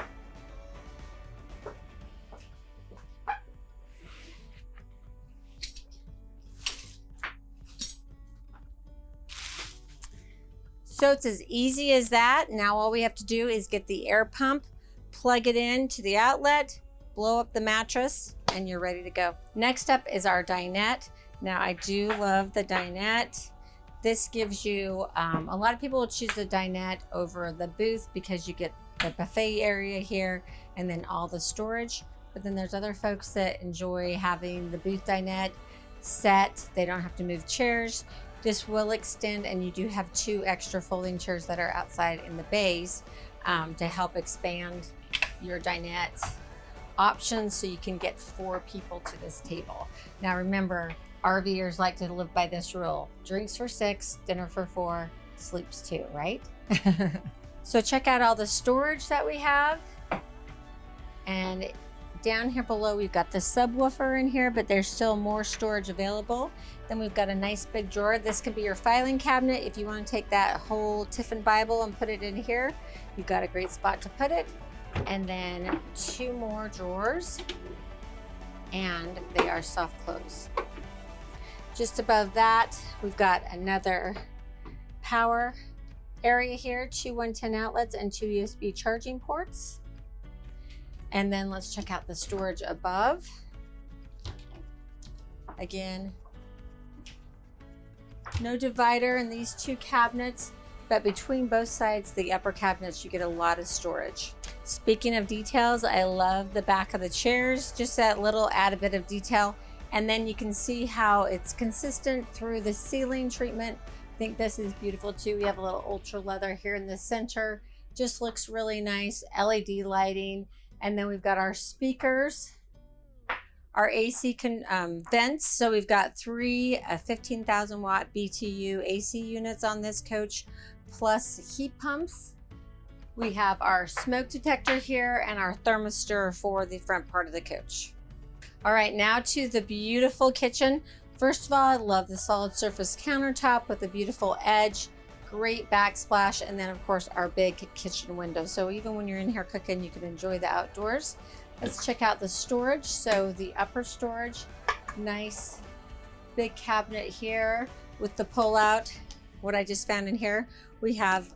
So it's as easy as that. Now all we have to do is get the air pump, plug it in to the outlet, blow up the mattress, and you're ready to go. Next up is our dinette. Now I do love the dinette. This gives you, a lot of people will choose the dinette over the booth because you get the buffet area here and then all the storage. But then there's other folks that enjoy having the booth dinette set. They don't have to move chairs. This will extend, and you do have 2 extra folding chairs that are outside in the bays to help expand your dinette options so you can get 4 people to this table. Now remember, RVers like to live by this rule: drinks for 6, dinner for 4, sleeps 2, right? So check out all the storage that we have. And down here below, we've got the subwoofer in here, but there's still more storage available. Then we've got a nice big drawer. This could be your filing cabinet. If you want to take that whole Tiffin Bible and put it in here, you've got a great spot to put it. And then 2 more drawers, and they are soft close. Just above that, we've got another power area here, 2 110 outlets and 2 USB charging ports. And then let's check out the storage above. Again, no divider in these 2 cabinets, but between both sides, the upper cabinets, you get a lot of storage. Speaking of details, I love the back of the chairs, just that little add a bit of detail. And then you can see how it's consistent through the ceiling treatment. I think this is beautiful too. We have a little ultra leather here in the center. Just looks really nice. LED lighting. And then we've got our speakers, our AC vents. So we've got 3 15,000 watt BTU AC units on this coach, plus heat pumps. We have our smoke detector here and our thermistor for the front part of the coach. All right, now to the beautiful kitchen. First of all, I love the solid surface countertop with a beautiful edge, great backsplash, and then of course our big kitchen window. So even when you're in here cooking, you can enjoy the outdoors. Let's check out the storage. So the upper storage, nice big cabinet here with the pull out. What I just found in here, we have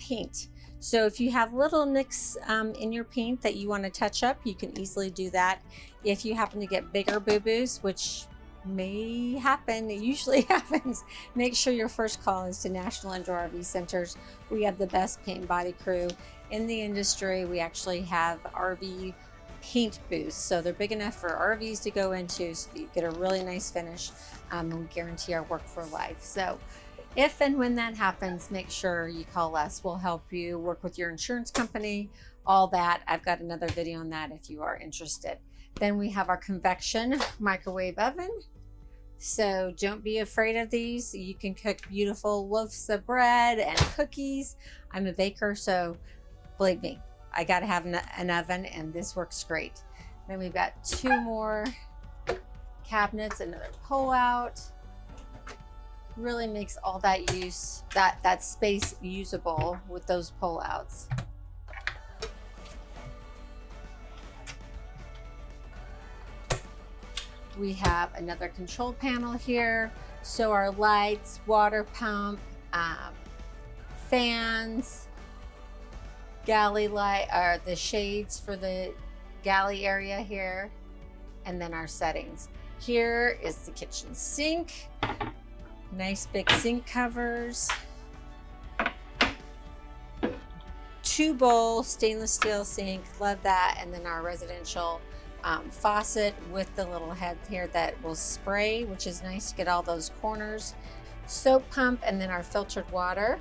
paint. So if you have little nicks in your paint that you want to touch up, you can easily do that. If you happen to get bigger boo-boos, which may happen, it usually happens, make sure your first call is to National Indoor RV Centers. We have the best paint and body crew in the industry. We actually have RV paint booths, so they're big enough for RVs to go into, so you get a really nice finish, and we guarantee our work for life. So if and when that happens, make sure you call us. We'll help you work with your insurance company, all that. I've got another video on that if you are interested. Then we have our convection microwave oven. So don't be afraid of these. You can cook beautiful loaves of bread and cookies. I'm a baker, so believe me, I gotta have an oven, and this works great. Then we've got two more cabinets, another pull out. Really makes all that that space usable with those pull outs. We have another control panel here. So our lights, water pump, fans, galley light, or the shades for the galley area here, and then our settings. Here is the kitchen sink. Nice big sink covers. 2-bowl stainless steel sink, love that. And then our residential faucet with the little head here that will spray, which is nice to get all those corners. Soap pump, and then our filtered water.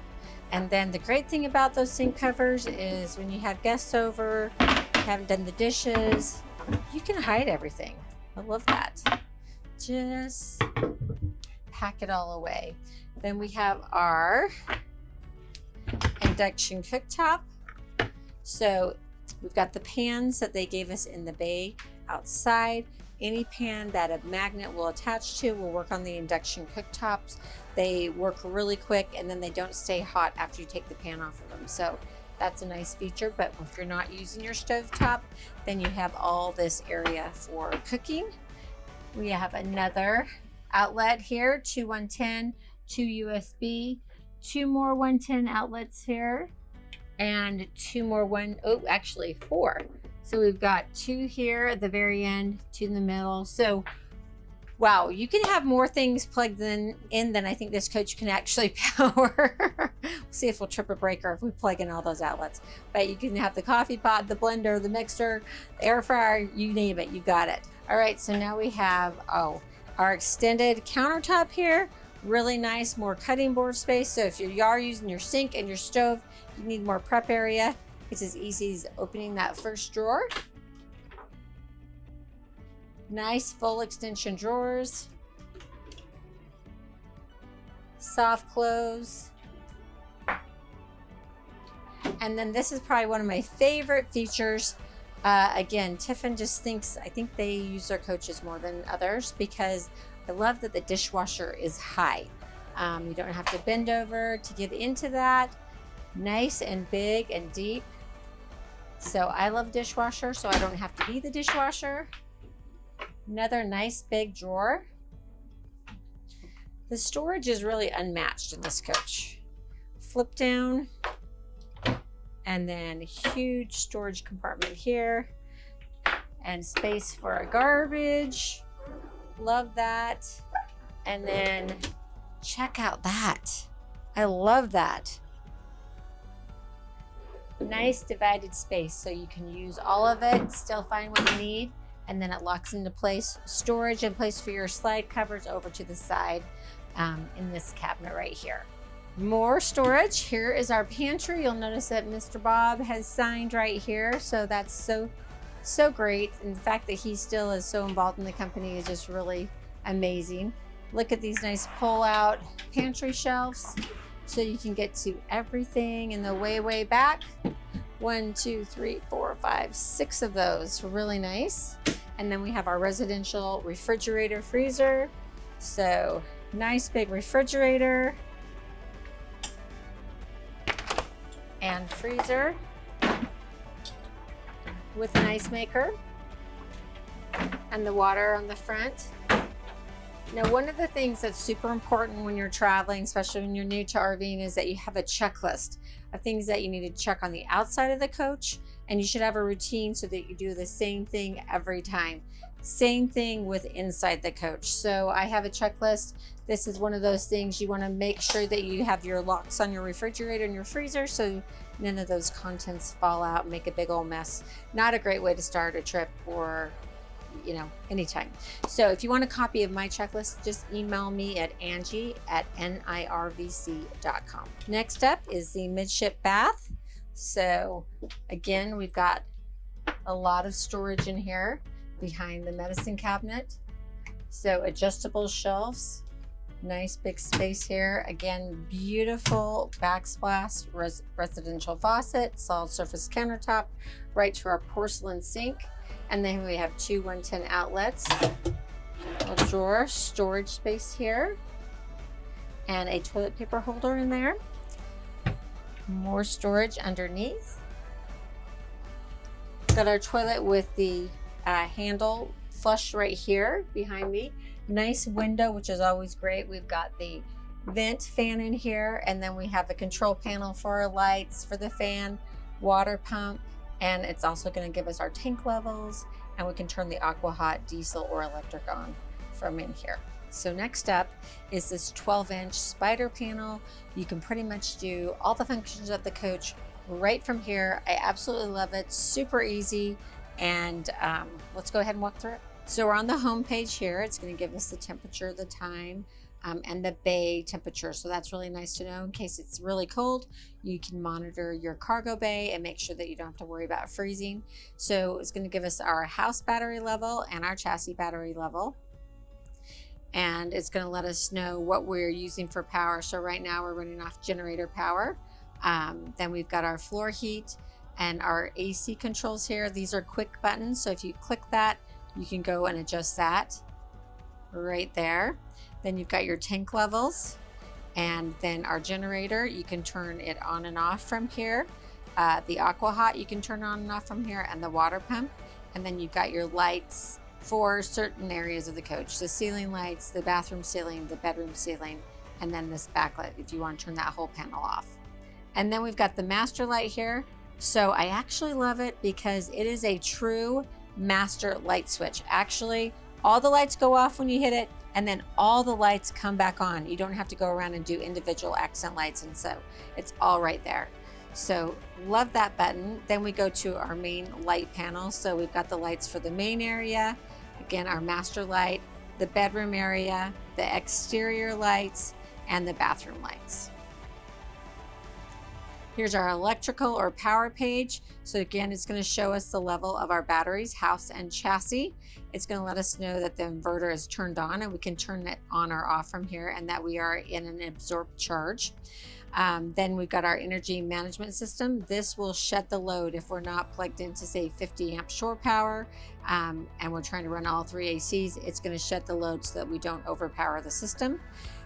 And then the great thing about those sink covers is when you have guests over, haven't done the dishes, you can hide everything. I love that. Just pack it all away. Then we have our induction cooktop. So we've got the pans that they gave us in the bay outside. Any pan that a magnet will attach to will work on the induction cooktops. They work really quick, and then they don't stay hot after you take the pan off of them. So that's a nice feature. But if you're not using your stovetop, then you have all this area for cooking. We have another outlet here, 2 110, 2 USB, 2 more 110 outlets here, and 2 more actually 4. So we've got 2 here at the very end, 2 in the middle. So wow, you can have more things plugged in than I think this coach can actually power. We'll see if we'll trip a breaker if we plug in all those outlets. But you can have the coffee pot, the blender, the mixer, the air fryer, you name it, you got it. All right, so now we have our extended countertop here. Really nice, more cutting board space. So if you are using your sink and your stove, you need more prep area. It's as easy as opening that first drawer. Nice full extension drawers. Soft close. And then this is probably one of my favorite features. Again, Tiffin just I think they use their coaches more than others because I love that the dishwasher is high. You don't have to bend over to get into that. Nice and big and deep. So I love dishwasher, so I don't have to be the dishwasher. Another nice big drawer. The storage is really unmatched in this coach. Flip down, and then huge storage compartment here, and space for our garbage. Love that. And then check out that. I love that. Nice divided space, so you can use all of it, still find what you need, and then it locks into place. Storage in place for your slide covers over to the side in this cabinet right here. More storage. Here is our pantry. You'll notice that Mr. Bob has signed right here, so that's so great. And the fact that he still is so involved in the company is just really amazing. Look at these nice pull-out pantry shelves, so you can get to everything in the way back. 1, 2, 3, 4, 5, 6 of those. Really nice. And then we have our residential refrigerator freezer. So nice big refrigerator and freezer with an ice maker and the water on the front. Now, one of the things that's super important when you're traveling, especially when you're new to RVing, is that you have a checklist of things that you need to check on the outside of the coach, and you should have a routine so that you do the same thing every time. Same thing with inside the coach. So I have a checklist. This is one of those things you want to make sure that you have your locks on your refrigerator and your freezer so none of those contents fall out and make a big old mess. Not a great way to start a trip or anytime. So if you want a copy of my checklist, just email me at Angie@NIRVC.com. Next up is the midship bath. So again, we've got a lot of storage in here behind the medicine cabinet. So adjustable shelves, nice big space here. Again, beautiful backsplash residential faucet, solid surface countertop, right to our porcelain sink. And then we have 2 110 outlets, a drawer, storage space here, and a toilet paper holder in there. More storage underneath. Got our toilet with the handle flush right here behind me. Nice window, which is always great. We've got the vent fan in here, and then we have the control panel for our lights, for the fan, water pump, and it's also going to give us our tank levels, and we can turn the aqua hot, diesel, or electric on from in here. So next up is this 12-inch spider panel. You can pretty much do all the functions of the coach right from here. I absolutely love it. Super easy. And let's go ahead and walk through it. So we're on the home page here. It's going to give us the temperature, the time, and the bay temperature. So that's really nice to know in case it's really cold. You can monitor your cargo bay and make sure that you don't have to worry about freezing. So it's going to give us our house battery level and our chassis battery level. And it's going to let us know what we're using for power. So right now we're running off generator power. Then we've got our floor heat and our AC controls here. These are quick buttons. So if you click that, you can go and adjust that right there. Then you've got your tank levels, and then our generator, you can turn it on and off from here. The aqua hot, you can turn on and off from here, and the water pump. And then you've got your lights for certain areas of the coach, the ceiling lights, the bathroom ceiling, the bedroom ceiling, and then this backlit if you want to turn that whole panel off. And then we've got the master light here. So I actually love it because it is a true master light switch. Actually, all the lights go off when you hit it, and then all the lights come back on. You don't have to go around and do individual accent lights, and so it's all right there. So love that button. Then we go to our main light panel. So we've got the lights for the main area, again, our master light, the bedroom area, the exterior lights, and the bathroom lights. Here's our electrical or power page. So again, it's going to show us the level of our batteries, house and chassis. It's going to let us know that the inverter is turned on, and we can turn it on or off from here, and that we are in an absorbed charge. Then we've got our energy management system. This will shut the load if we're not plugged into, say, 50 amp shore power, and we're trying to run all 3 ACs. It's going to shut the load so that we don't overpower the system.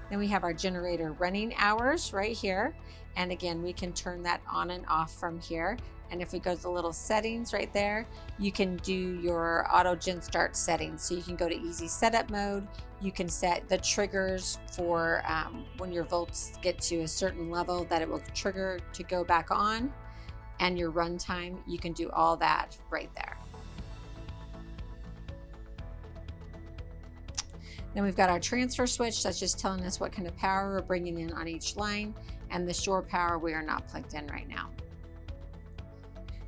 Then we have our generator running hours right here. And again, we can turn that on and off from here. And if we go to the little settings right there, you can do your auto gen start settings. So you can go to easy setup mode. You can set the triggers for when your volts get to a certain level that it will trigger to go back on. And your runtime, you can do all that right there. Then we've got our transfer switch. That's just telling us what kind of power we're bringing in on each line. And the shore power, we are not plugged in right now.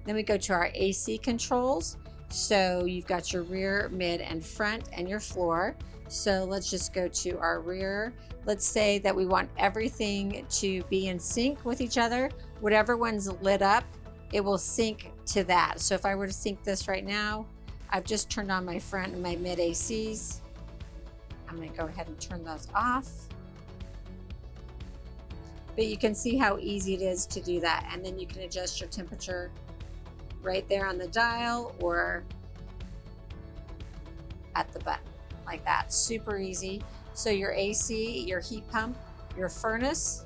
Then we go to our AC controls. So you've got your rear, mid, and front, and your floor. So let's just go to our rear. Let's say that we want everything to be in sync with each other. Whatever one's lit up, it will sync to that. So if I were to sync this right now, I've just turned on my front and my mid ACs. I'm going to go ahead and turn those off. But you can see how easy it is to do that. And then you can adjust your temperature right there on the dial or at the button, like that. Super easy. So your AC, your heat pump, your furnace,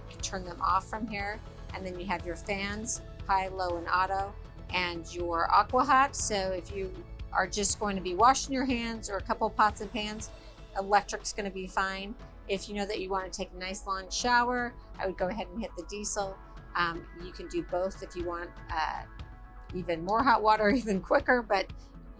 you can turn them off from here. And then you have your fans, high, low, and auto, and your aqua hot. So if you are just going to be washing your hands or a couple pots and pans, electric's going to be fine. If you know that you want to take a nice long shower, I would go ahead and hit the diesel. You can do both if you want even more hot water, even quicker, but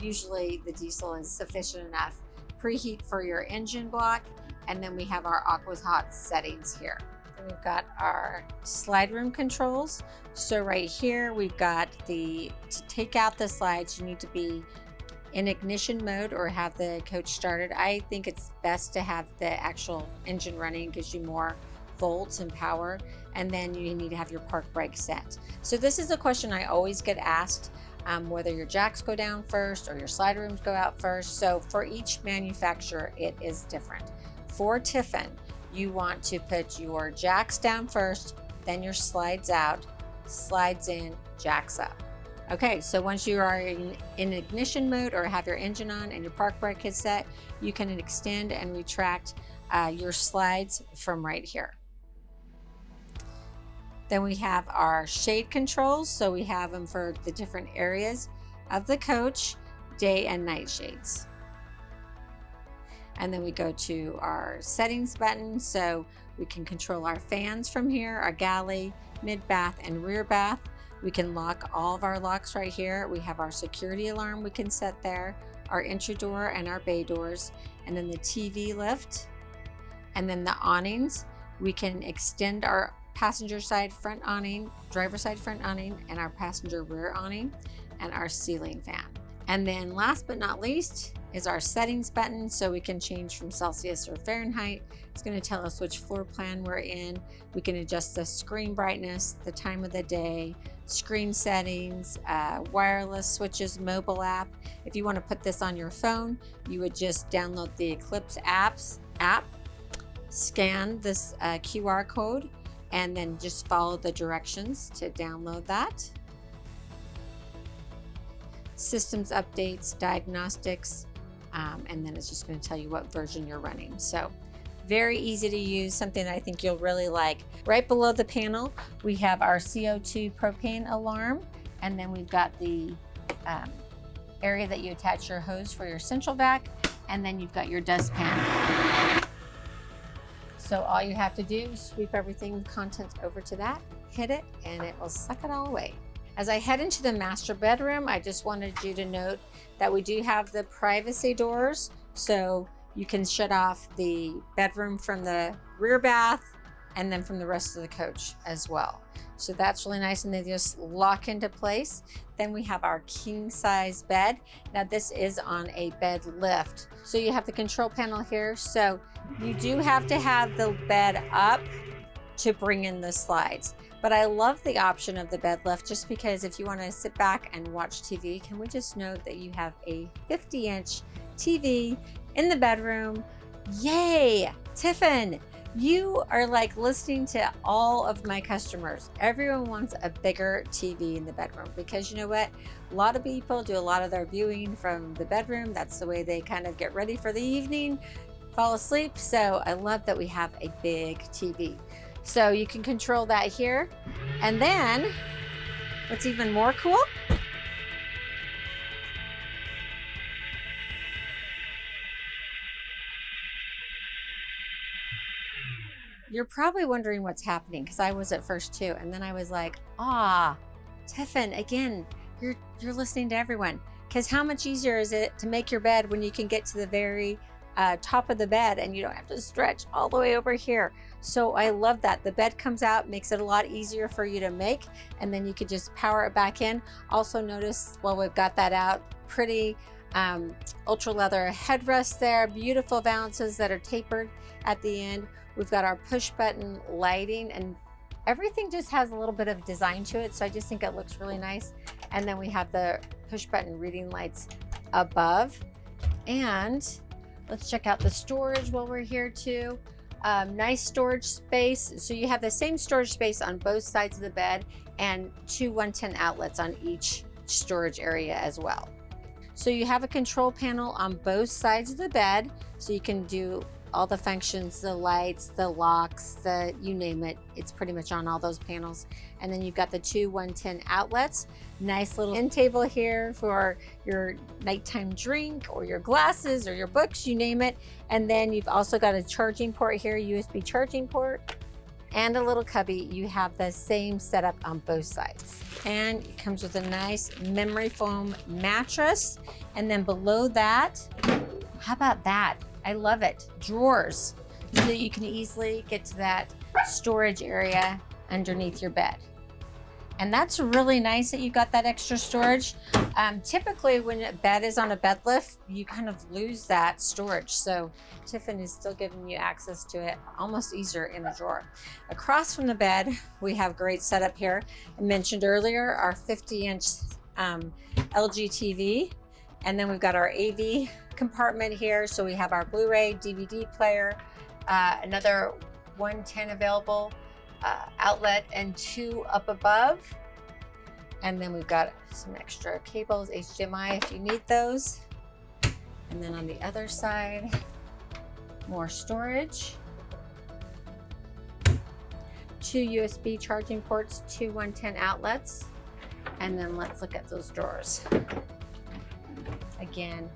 usually the diesel is sufficient enough. Preheat for your engine block, and then we have our aqua hot settings here. Then we've got our slide room controls. So right here, we've got to take out the slides, you need to be in ignition mode or have the coach started. I think it's best to have the actual engine running, gives you more volts and power, and then you need to have your park brake set. So this is a question I always get asked, whether your jacks go down first or your slide rooms go out first. So for each manufacturer, it is different. For Tiffin, you want to put your jacks down first, then your slides out, slides in, jacks up. Okay, so once you are in ignition mode or have your engine on and your park brake is set, you can extend and retract your slides from right here. Then we have our shade controls. So we have them for the different areas of the coach, day and night shades. And then we go to our settings button. So we can control our fans from here, our galley, mid bath, and rear bath. We can lock all of our locks right here. We have our security alarm we can set there, our entry door and our bay doors, and then the TV lift, and then the awnings. We can extend our passenger side front awning, driver side front awning, and our passenger rear awning, and our ceiling fan. And then last but not least is our settings button. So we can change from Celsius or Fahrenheit. It's going to tell us which floor plan we're in. We can adjust the screen brightness, the time of the day, screen settings, wireless switches, mobile app. If you want to put this on your phone, you would just download the Eclipse app, scan this QR code, and then just follow the directions to download that. Systems updates, diagnostics, and then it's just going to tell you what version you're running. So very easy to use, something that I think you'll really like. Right below the panel, we have our CO2 propane alarm, and then we've got the area that you attach your hose for your central vac, and then you've got your dustpan. So all you have to do is sweep everything, contents over to that, hit it, and it will suck it all away. As I head into the master bedroom, I just wanted you to note that we do have the privacy doors. So you can shut off the bedroom from the rear bath and then from the rest of the coach as well. So that's really nice, and they just lock into place. Then we have our king size bed. Now this is on a bed lift. So you have the control panel here. So you do have to have the bed up to bring in the slides. But I love the option of the bed lift just because if you want to sit back and watch TV, can we just note that you have a 50-inch TV in the bedroom? Yay! Tiffin, you are like listening to all of my customers. Everyone wants a bigger TV in the bedroom because you know what? A lot of people do a lot of their viewing from the bedroom. That's the way they kind of get ready for the evening, fall asleep. So I love that we have a big TV. So you can control that here. And then what's even more cool, you're probably wondering what's happening because I was at first too. And then I was like, Tiffin, again, you're listening to everyone. Because how much easier is it to make your bed when you can get to the very top of the bed and you don't have to stretch all the way over here. So I love that. The bed comes out, makes it a lot easier for you to make, and then you could just power it back in. Also notice, while we've got that out, pretty ultra leather headrest there, beautiful valances that are tapered at the end. We've got our push button lighting, and everything just has a little bit of design to it. So I just think it looks really nice. And then we have the push button reading lights above. And let's check out the storage while we're here too. Nice storage space. So you have the same storage space on both sides of the bed and two 110 outlets on each storage area as well. So you have a control panel on both sides of the bed, so you can do all the functions, the lights, the locks, you name it, it's pretty much on all those panels. And then you've got the two 110 outlets. Nice little end table here for your nighttime drink or your glasses or your books, you name it. And then you've also got a charging port here, USB charging port, and a little cubby. You have the same setup on both sides. And it comes with a nice memory foam mattress. And then below that, how about that? I love it. Drawers, so that you can easily get to that storage area underneath your bed. And that's really nice that you got that extra storage. Typically when a bed is on a bed lift, you kind of lose that storage. So Tiffin is still giving you access to it almost easier in a drawer. Across from the bed, we have great setup here. I mentioned earlier our 50-inch LG TV. And then we've got our AV compartment here. So we have our Blu-ray, DVD player, another 110 available outlet and two up above. And then we've got some extra cables, HDMI if you need those. And then on the other side, more storage. Two USB charging ports, two 110 outlets. And then let's look at those drawers. Again,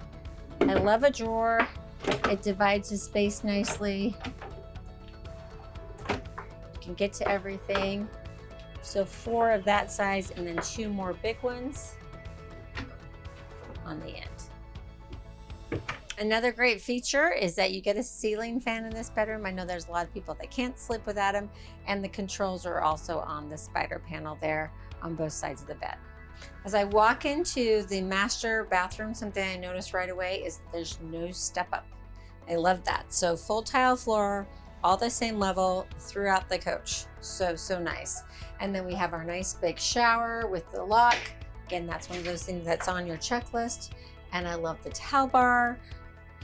I love a drawer. It divides the space nicely. You can get to everything. So 4 of that size and then 2 more big ones on the end. Another great feature is that you get a ceiling fan in this bedroom. I know there's a lot of people that can't sleep without them, and the controls are also on the spider panel there on both sides of the bed. As I walk into the master bathroom, something I noticed right away is there's no step up. I love that. So full tile floor, all the same level throughout the coach. So nice. And then we have our nice big shower with the lock. Again, that's one of those things that's on your checklist. And I love the towel bar.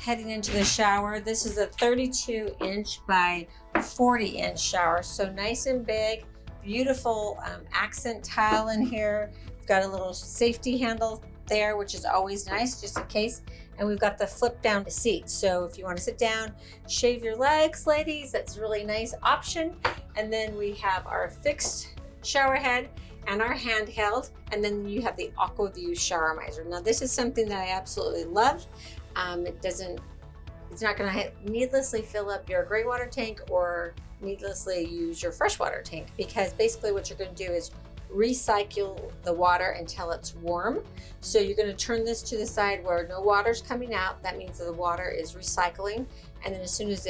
Heading into the shower, this is a 32-inch by 40-inch shower. So nice and big, beautiful accent tile in here. We've got a little safety handle there, which is always nice, just in case. And we've got the flip down seat. So if you want to sit down, shave your legs, ladies, that's a really nice option. And then we have our fixed shower head and our handheld. And then you have the AquaView shower miser. Now this is something that I absolutely love. It's not going to needlessly fill up your gray water tank or needlessly use your freshwater tank, because basically what you're going to do is recycle the water until it's warm. So you're going to turn this to the side where no water's coming out. That means that the water is recycling. And then as soon as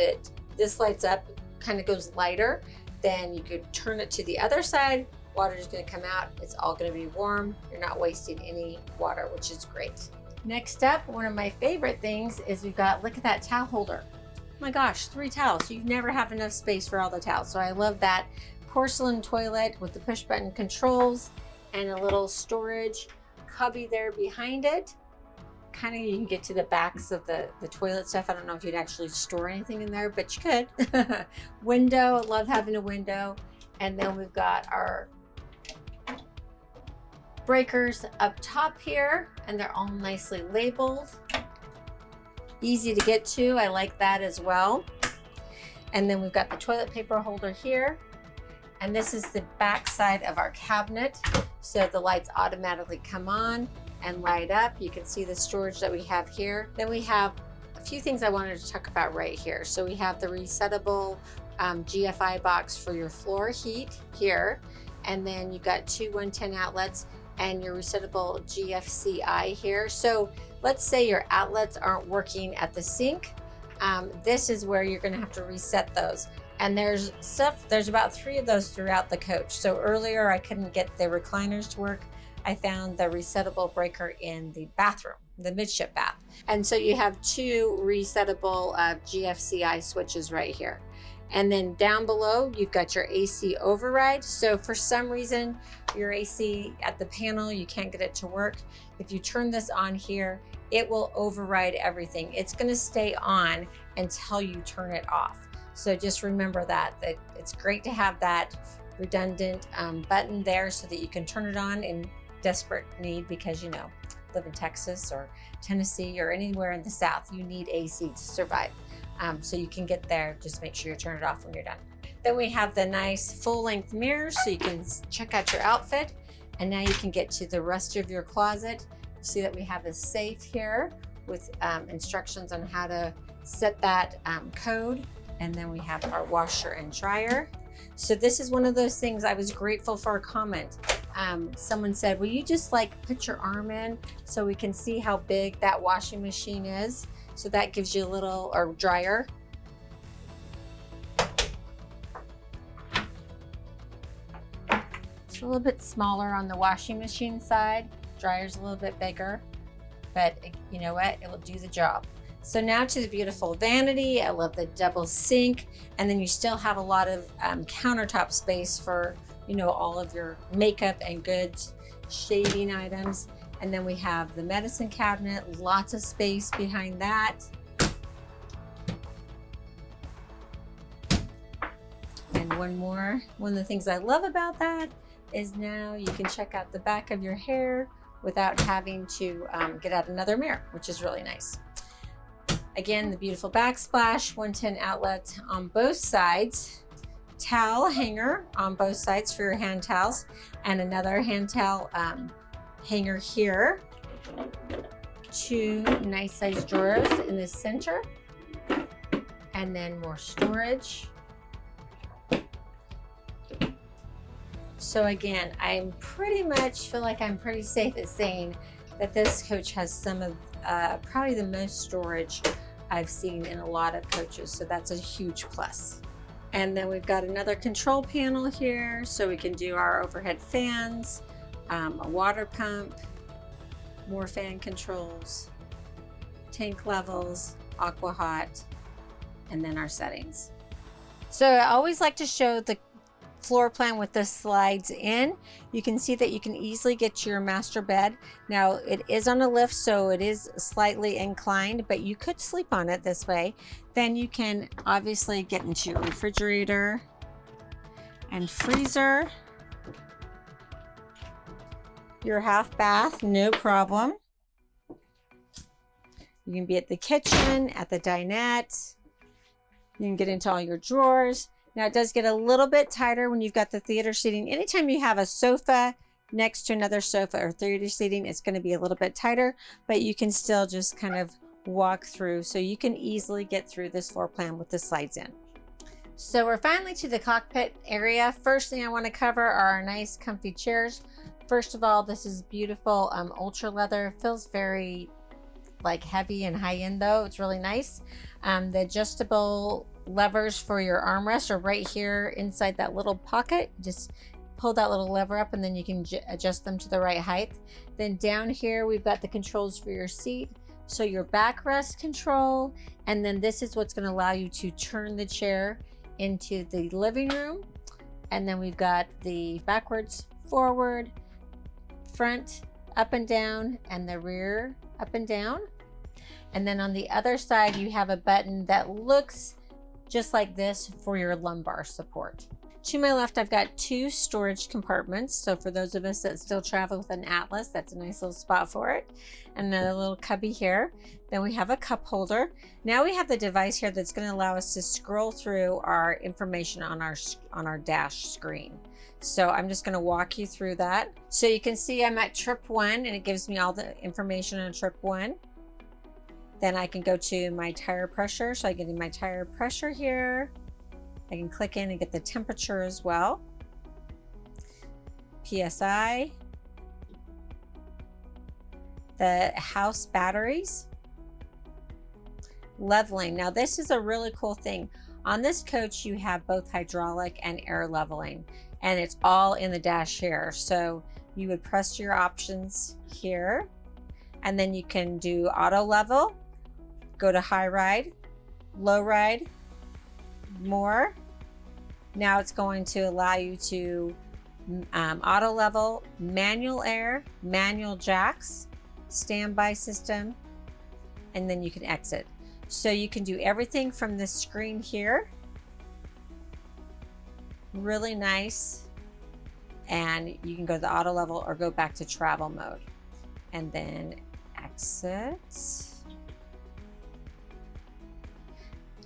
this lights up, kind of goes lighter, then you could turn it to the other side. Water is going to come out. It's all going to be warm. You're not wasting any water, which is great. Next up, one of my favorite things is we've got, look at that towel holder. Oh my gosh, 3 towels. You never have enough space for all the towels. So I love that. Porcelain toilet with the push button controls and a little storage cubby there behind it. Kind of, you can get to the backs of the toilet stuff. I don't know if you'd actually store anything in there, but you could. Window, love having a window. And then we've got our breakers up top here, and they're all nicely labeled. Easy to get to, I like that as well. And then we've got the toilet paper holder here. And this is the back side of our cabinet. So the lights automatically come on and light up. You can see the storage that we have here. Then we have a few things I wanted to talk about right here. So we have the resettable GFI box for your floor heat here. And then you've got 2 110 outlets and your resettable GFCI here. So let's say your outlets aren't working at the sink. This is where you're gonna have to reset those. And there's about 3 of those throughout the coach. So earlier I couldn't get the recliners to work. I found the resettable breaker in the bathroom, the midship bath. And so you have 2 resettable GFCI switches right here. And then down below, you've got your AC override. So for some reason, your AC at the panel, you can't get it to work. If you turn this on here, it will override everything. It's gonna stay on until you turn it off. So just remember that it's great to have that redundant button there so that you can turn it on in desperate need, because you know, live in Texas or Tennessee or anywhere in the South, you need AC to survive. So you can get there, just make sure you turn it off when you're done. Then we have the nice full-length mirrors so you can check out your outfit. And now you can get to the rest of your closet. You see that we have a safe here with instructions on how to set that code. And then we have our washer and dryer. So this is one of those things, I was grateful for a comment. Someone said, will you just like put your arm in so we can see how big that washing machine is? So that gives you a little, or dryer. It's a little bit smaller on the washing machine side. Dryer's a little bit bigger, but you know what? It will do the job. So now to the beautiful vanity. I love the double sink. And then you still have a lot of countertop space for, you know, all of your makeup and goods, shaving items. And then we have the medicine cabinet, lots of space behind that. And one of the things I love about that is now you can check out the back of your hair without having to get out another mirror, which is really nice. Again, the beautiful backsplash, 110 outlet on both sides, towel hanger on both sides for your hand towels, and another hand towel hanger here. Two nice sized drawers in the center, and then more storage. So again, I'm pretty much feel like I'm pretty safe at saying that this coach has some of probably the most storage I've seen in a lot of coaches. So that's a huge plus. And then we've got another control panel here so we can do our overhead fans, a water pump, more fan controls, tank levels, aqua hot, and then our settings. So I always like to show the floor plan with the slides in. You can see that you can easily get to your master bed. Now it is on a lift, so it is slightly inclined, but you could sleep on it this way. Then you can obviously get into your refrigerator and freezer, your half bath, no problem. You can be at the kitchen, at the dinette. You can get into all your drawers. Now it does get a little bit tighter when you've got the theater seating. Anytime you have a sofa next to another sofa or theater seating, it's going to be a little bit tighter, but you can still just kind of walk through. So you can easily get through this floor plan with the slides in. So we're finally to the cockpit area. First thing I want to cover are our nice comfy chairs. First of all, this is beautiful ultra leather. It feels very like heavy and high end though. It's really nice. The adjustable levers for your armrest are right here inside that little pocket. Just pull that little lever up and then you can adjust them to the right height. Then down here we've got the controls for your seat, so your backrest control, and then this is what's going to allow you to turn the chair into the living room. And then we've got the backwards, forward, front, up and down, and the rear up and down. And then on the other side you have a button that looks just like this for your lumbar support. To my left, I've got two storage compartments. So for those of us that still travel with an Atlas, that's a nice little spot for it. And then a little cubby here. Then we have a cup holder. Now we have the device here that's going to allow us to scroll through our information on our dash screen. So I'm just going to walk you through that. So you can see I'm at trip 1 and it gives me all the information on trip 1. Then I can go to my tire pressure. So I get in my tire pressure here. I can click in and get the temperature as well. PSI. The house batteries. Leveling. Now this is a really cool thing. On this coach, you have both hydraulic and air leveling, and it's all in the dash here. So you would press your options here, and then you can do auto level, go to high ride, low ride, more. Now it's going to allow you to auto level, manual air, manual jacks, standby system, and then you can exit. So you can do everything from this screen here. Really nice. And you can go to the auto level or go back to travel mode. And then exit.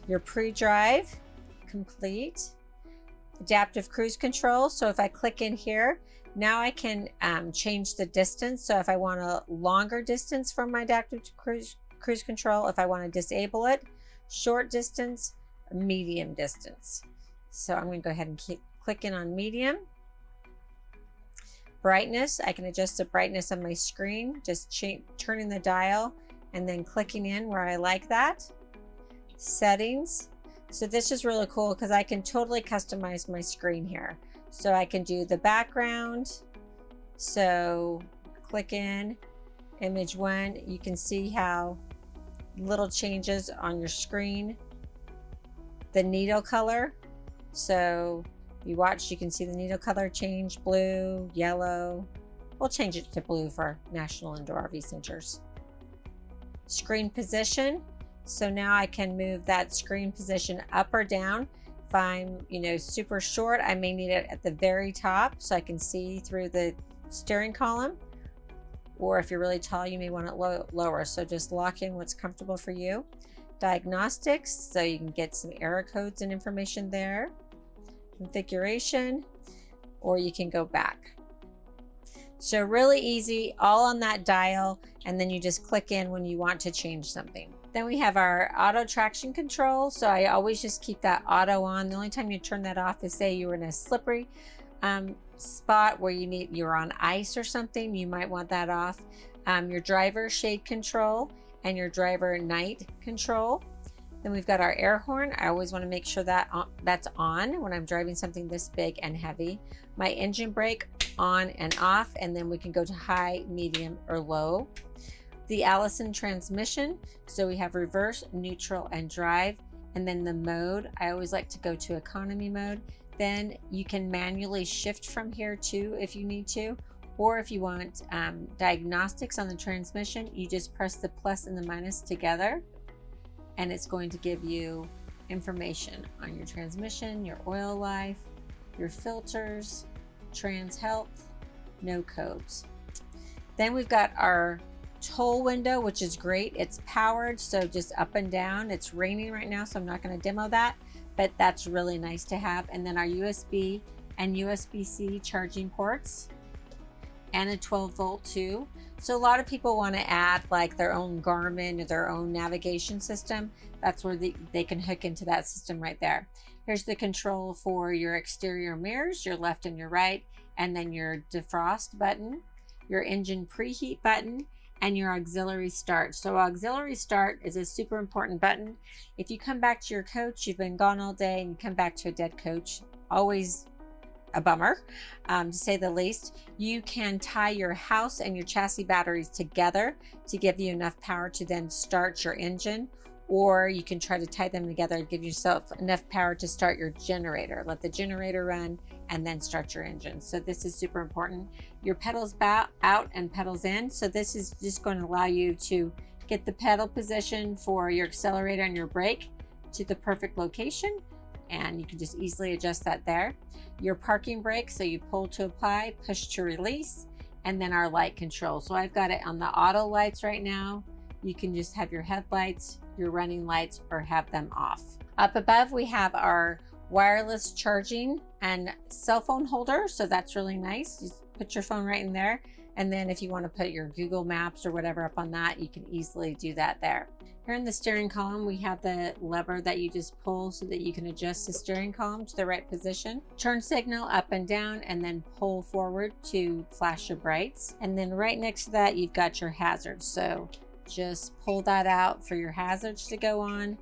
Your pre-drive, complete. Adaptive cruise control. So if I click in here, now I can change the distance. So if I want a longer distance from my adaptive cruise control, if I want to disable it, short distance, medium distance. So I'm going to go ahead and click in on medium. Brightness, I can adjust the brightness on my screen, just turning the dial and then clicking in where I like that. Settings. So this is really cool because I can totally customize my screen here. So I can do the background. So click in, image 1, you can see how little changes on your screen. The needle color. So you watch, you can see the needle color change, blue, yellow. We'll change it to blue for National Indoor RV Centers. Screen position. So now I can move that screen position up or down. If I'm, super short, I may need it at the very top so I can see through the steering column. Or if you're really tall, you may want it lower. So just lock in what's comfortable for you. Diagnostics, so you can get some error codes and information there. Configuration, or you can go back. So really easy, all on that dial, and then you just click in when you want to change something. Then we have our auto traction control. So I always just keep that auto on. The only time you turn that off is say you were in a slippery spot where you're on ice or something, you might want that off. Your driver shade control and your driver night control. Then we've got our air horn. I always want to make sure that that's on when I'm driving something this big and heavy. My engine brake on and off, and then we can go to high, medium, or low. The Allison transmission. So we have reverse, neutral, and drive. And then the mode, I always like to go to economy mode. Then you can manually shift from here too if you need to. Or if you want diagnostics on the transmission, you just press the plus and the minus together, and it's going to give you information on your transmission, your oil life, your filters, trans health, no codes. Then we've got our toll window, which is great. It's powered, so just up and down. It's raining right now, so I'm not going to demo that, but that's really nice to have. And then our USB and USB-C charging ports, and a 12-volt too. So a lot of people want to add like their own Garmin or their own navigation system. That's where they can hook into that system right there. Here's the control for your exterior mirrors, your left and your right, and then your defrost button, your engine preheat button, and your auxiliary start. So auxiliary start is a super important button. If you come back to your coach, you've been gone all day and you come back to a dead coach, always a bummer, to say the least. You can tie your house and your chassis batteries together to give you enough power to then start your engine, or you can try to tie them together and give yourself enough power to start your generator. Let the generator run and then start your engine. So this is super important. Your pedals out and pedals in. So this is just going to allow you to get the pedal position for your accelerator and your brake to the perfect location, and you can just easily adjust that there. Your parking brake, so you pull to apply, push to release, and then our light control. So I've got it on the auto lights right now. You can just have your headlights, your running lights, or have them off. Up above, we have our wireless charging and cell phone holder. So that's really nice. Just put your phone right in there. And then if you want to put your Google Maps or whatever up on that, you can easily do that there. Here in the steering column, we have the lever that you just pull so that you can adjust the steering column to the right position. Turn signal up and down, and then pull forward to flash your brights. And then right next to that, you've got your hazards. So just pull that out for your hazards to go on,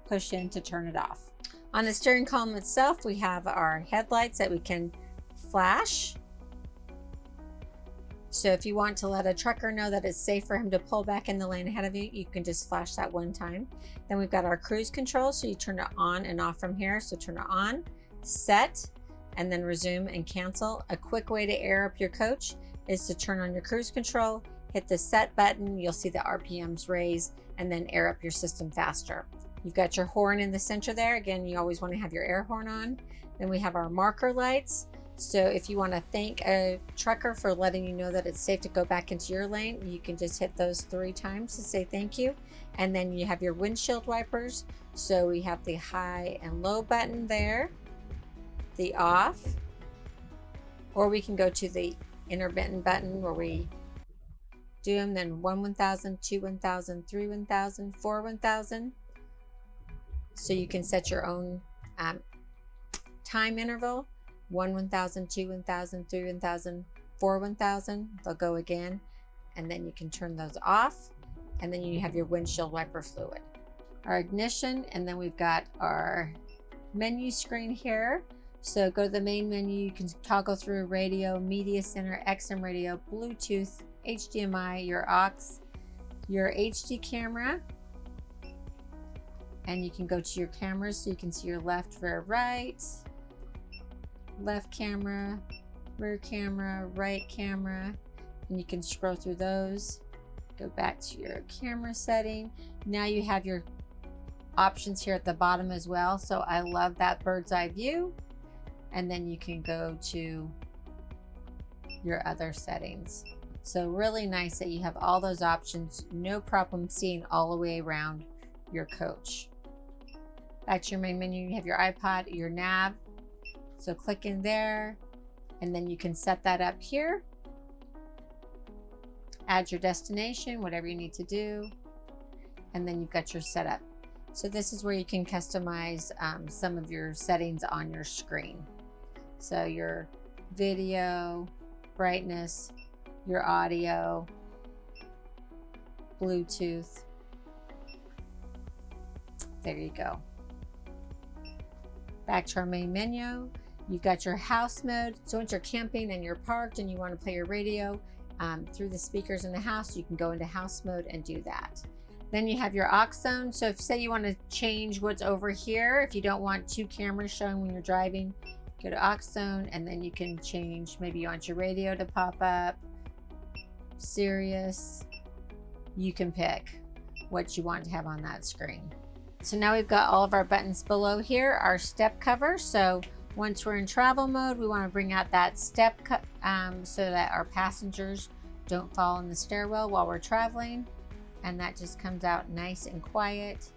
push in to turn it off. On the steering column itself, we have our headlights that we can flash. So if you want to let a trucker know that it's safe for him to pull back in the lane ahead of you, you can just flash that one time. Then we've got our cruise control, so you turn it on and off from here. So turn it on, set, and then resume and cancel. A quick way to air up your coach is to turn on your cruise control, hit the set button, you'll see the RPMs raise, and then air up your system faster. You've got your horn in the center there. Again, you always want to have your air horn on. Then we have our marker lights. So if you want to thank a trucker for letting you know that it's safe to go back into your lane, you can just hit those 3 times to say thank you. And then you have your windshield wipers. So we have the high and low button there, the off, or we can go to the intermittent button where we do them, then 1 1000, 2 1000, 3 1000, 4 1000. So you can set your own time interval, 1 1000, 2 1000, 3 1000, 4 1000. They'll go again, and then you can turn those off, and then you have your windshield wiper fluid. Our ignition, and then we've got our menu screen here. So go to the main menu, you can toggle through radio, media center, XM radio, Bluetooth, HDMI, your aux, your HD camera, and you can go to your cameras so you can see your left, rear, right, left camera, rear camera, right camera, and you can scroll through those. Go back to your camera setting. Now you have your options here at the bottom as well. So I love that bird's eye view. And then you can go to your other settings. So really nice that you have all those options. No problem seeing all the way around your coach. Back to your main menu, you have your iPod, your nav. So click in there, and then you can set that up here. Add your destination, whatever you need to do. And then you've got your setup. So this is where you can customize some of your settings on your screen. So your video, brightness, your audio, Bluetooth. There you go. Back to our main menu. You've got your house mode. So once you're camping and you're parked and you want to play your radio through the speakers in the house, you can go into house mode and do that. Then you have your aux zone. So if say you want to change what's over here, if you don't want 2 cameras showing when you're driving, go to aux zone, and then you can change, maybe you want your radio to pop up, Sirius. You can pick what you want to have on that screen. So now we've got all of our buttons below here, our step cover. So once we're in travel mode, we want to bring out that step so that our passengers don't fall in the stairwell while we're traveling. And that just comes out nice and quiet.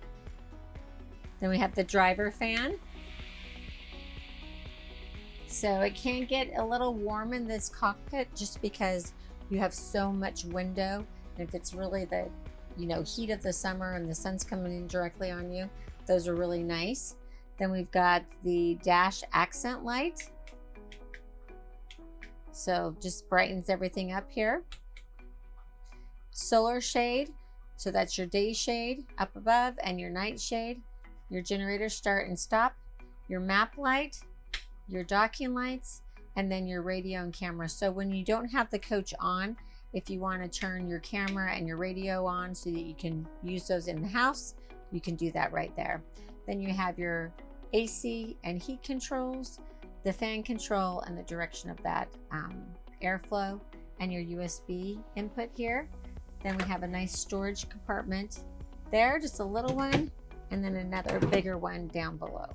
Then we have the driver fan. So it can get a little warm in this cockpit just because you have so much window. And if it's really the heat of the summer and the sun's coming in directly on you, those are really nice. Then we've got the dash accent light. So just brightens everything up here. Solar shade. So that's your day shade up above and your night shade. Your generator start and stop. Your map light, your docking lights, and then your radio and camera. So when you don't have the coach on, if you want to turn your camera and your radio on so that you can use those in the house, you can do that right there. Then you have your AC and heat controls, the fan control, and the direction of that airflow, and your USB input here. Then we have a nice storage compartment there, just a little one, and then another bigger one down below.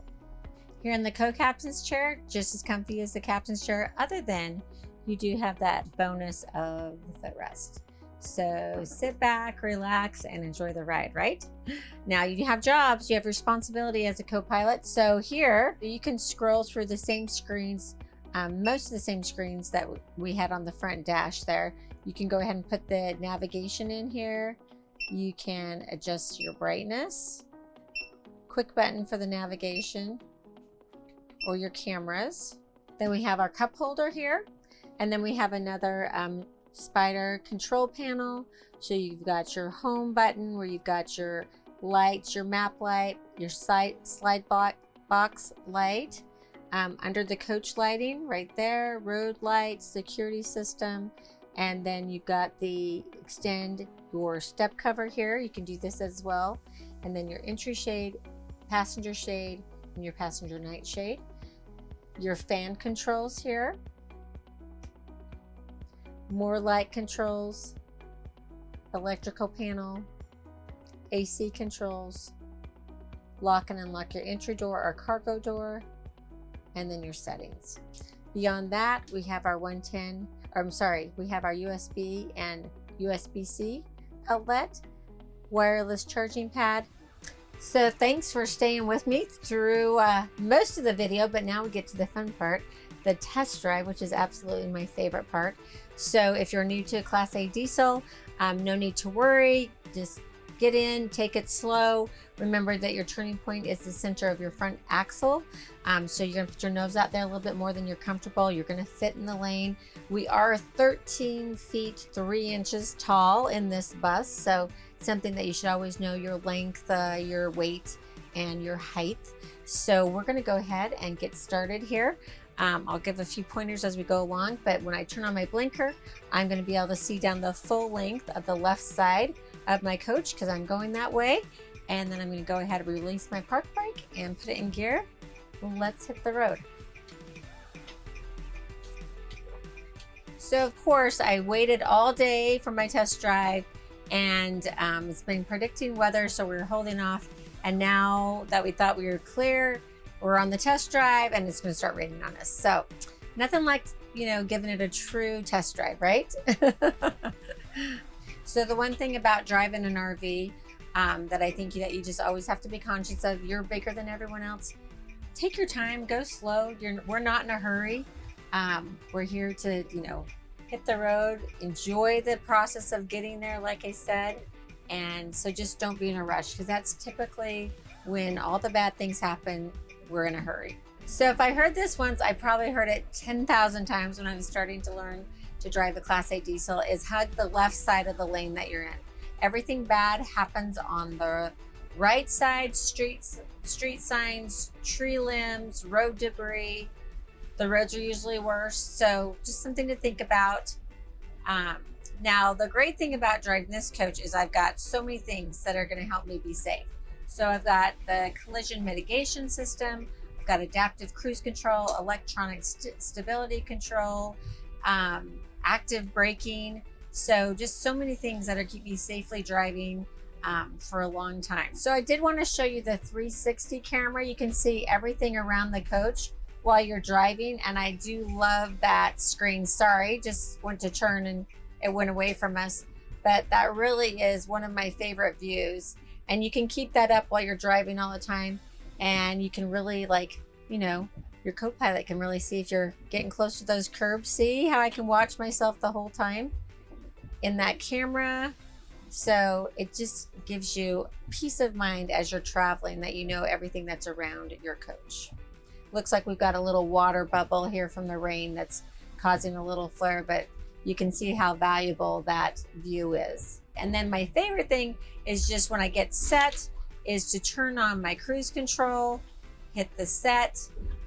Here in the co-captain's chair, just as comfy as the captain's chair, other than you do have that bonus of the footrest. So sit back, relax, and enjoy the ride, right? Now you have jobs, you have responsibility as a co-pilot. So here you can scroll through the same screens, most of the same screens that we had on the front dash there. You can go ahead and put the navigation in here. You can adjust your brightness, quick button for the navigation, or your cameras. Then we have our cup holder here. And then we have another spider control panel. So you've got your home button where you've got your lights, your map light, your slide box light. Under the coach lighting right there, road light, security system. And then you've got the extend your step cover here. You can do this as well. And then your entry shade, passenger shade, and your passenger night shade. Your fan controls here. More light controls, electrical panel, AC controls, lock and unlock your entry door or cargo door, and then your settings. Beyond that, we have our we have our USB and USB-C outlet, wireless charging pad. So thanks for staying with me through most of the video, but now we get to the fun part, the test drive, which is absolutely my favorite part. So if you're new to Class A diesel, no need to worry. Just get in, take it slow. Remember that your turning point is the center of your front axle. So you're gonna put your nose out there a little bit more than you're comfortable. You're gonna fit in the lane. We are 13 feet 3 inches tall in this bus. So something that you should always know, your length, your weight, and your height. So we're gonna go ahead and get started here. I'll give a few pointers as we go along, but when I turn on my blinker, I'm gonna be able to see down the full length of the left side of my coach because I'm going that way. And then I'm gonna go ahead and release my park brake and put it in gear. Let's hit the road. So of course, I waited all day for my test drive, and it's been predicting weather, so we're holding off. And now that we thought we were clear, we're on the test drive and it's gonna start raining on us. So nothing like, giving it a true test drive, right? So the one thing about driving an RV that I think that you just always have to be conscious of, you're bigger than everyone else. Take your time, go slow. We're not in a hurry. We're here to, hit the road, enjoy the process of getting there, like I said. And so just don't be in a rush, because that's typically when all the bad things happen, we're in a hurry. So if I heard this once, I probably heard it 10,000 times when I was starting to learn to drive the Class A diesel, is hug the left side of the lane that you're in. Everything bad happens on the right side, street signs, tree limbs, road debris. The roads are usually worse, so just something to think about. Now, the great thing about driving this coach is I've got so many things that are gonna help me be safe. So I've got the collision mitigation system, I've got adaptive cruise control, electronic stability control, active braking. So just so many things that are keep me safely driving for a long time. So I did want to show you the 360 camera. You can see everything around the coach while you're driving, and I do love that screen. Sorry, just went to turn and it went away from us, but that really is one of my favorite views. And you can keep that up while you're driving all the time, and you can really, your co-pilot can really see if you're getting close to those curbs. See how I can watch myself the whole time in that camera? So it just gives you peace of mind as you're traveling, that you know everything that's around your coach. Looks like we've got a little water bubble here from the rain that's causing a little flare, but you can see how valuable that view is. And then my favorite thing is just when I get set is to turn on my cruise control, hit the set,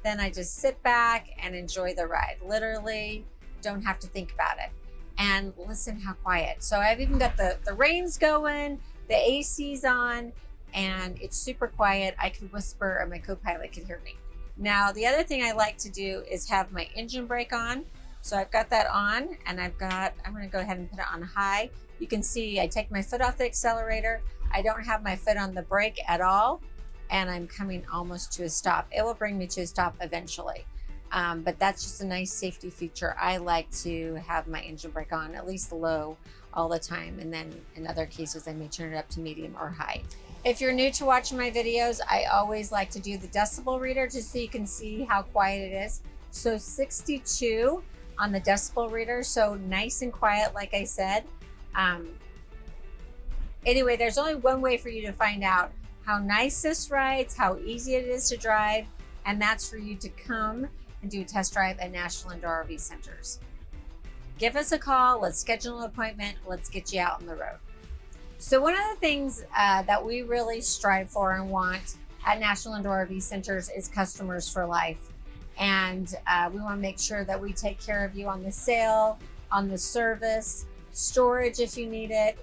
then I just sit back and enjoy the ride. Literally don't have to think about it. And listen how quiet. So I've even got the rain's going, the AC's on, and it's super quiet. I can whisper and my co-pilot can hear me. Now, the other thing I like to do is have my engine brake on. So I've got that on, and I'm gonna go ahead and put it on high. You can see I take my foot off the accelerator. I don't have my foot on the brake at all, and I'm coming almost to a stop. It will bring me to a stop eventually. But that's just a nice safety feature. I like to have my engine brake on, at least low all the time. And then in other cases, I may turn it up to medium or high. If you're new to watching my videos, I always like to do the decibel reader just so you can see how quiet it is. So 62 on the decibel reader, so nice and quiet, like I said. Anyway, there's only one way for you to find out how nice this rides, how easy it is to drive, and that's for you to come and do a test drive at National Indoor RV Centers. Give us a call, let's schedule an appointment, let's get you out on the road. So one of the things that we really strive for and want at National Indoor RV Centers is customers for life. And we want to make sure that we take care of you on the sale, on the service, storage if you need it,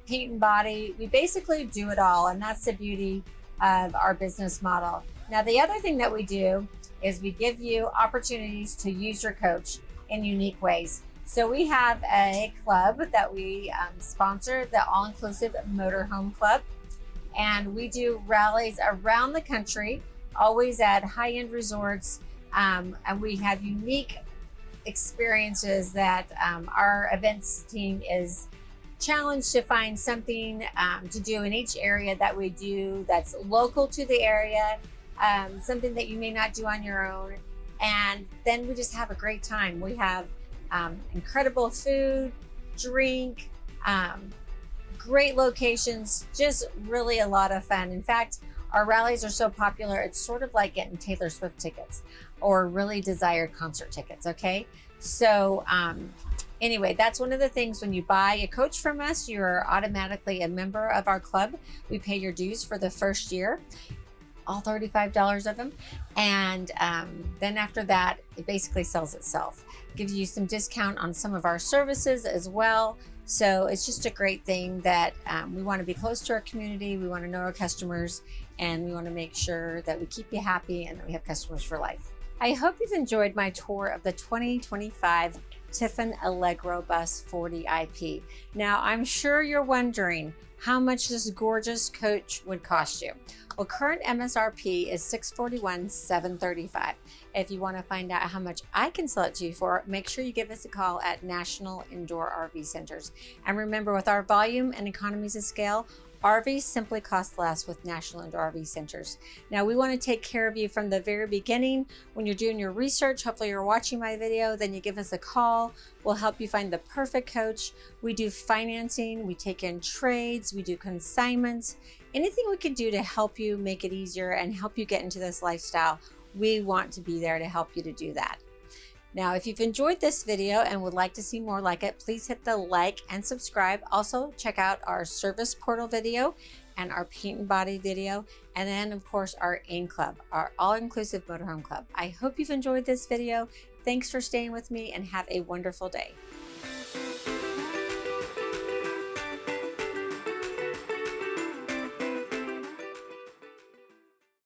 paint and body. We basically do it all, and that's the beauty of our business model. Now, the other thing that we do is we give you opportunities to use your coach in unique ways. So we have a club that we sponsor, the All-Inclusive Motorhome Club. And we do rallies around the country, always at high-end resorts. And we have unique experiences that our events team is challenged to find something to do in each area that we do that's local to the area, something that you may not do on your own. And then we just have a great time. We have incredible food, drink, great locations, just really a lot of fun. In fact, our rallies are so popular, it's sort of like getting Taylor Swift tickets or really desired concert tickets, okay? So anyway, that's one of the things. When you buy a coach from us, you're automatically a member of our club. We pay your dues for the first year, all $35 of them. And then after that, it basically sells itself. Gives you some discount on some of our services as well. So it's just a great thing that we want to be close to our community. We want to know our customers, and we want to make sure that we keep you happy and that we have customers for life. I hope you've enjoyed my tour of the 2025 Tiffin Allegro Bus 40 IP. Now, I'm sure you're wondering how much this gorgeous coach would cost you. Well, current MSRP is $641,735. If you want to find out how much I can sell it to you for, make sure you give us a call at National Indoor RV Centers. And remember, with our volume and economies of scale, RVs simply cost less with National Indoor RV Centers. Now, we want to take care of you from the very beginning. When you're doing your research, hopefully you're watching my video, then you give us a call. We'll help you find the perfect coach. We do financing, we take in trades, we do consignments. Anything we can do to help you make it easier and help you get into this lifestyle, we want to be there to help you to do that. Now, if you've enjoyed this video and would like to see more like it, please hit the like and subscribe. Also, check out our service portal video and our paint and body video. And then, of course, our AIM Club, our all-inclusive motorhome club. I hope you've enjoyed this video. Thanks for staying with me and have a wonderful day.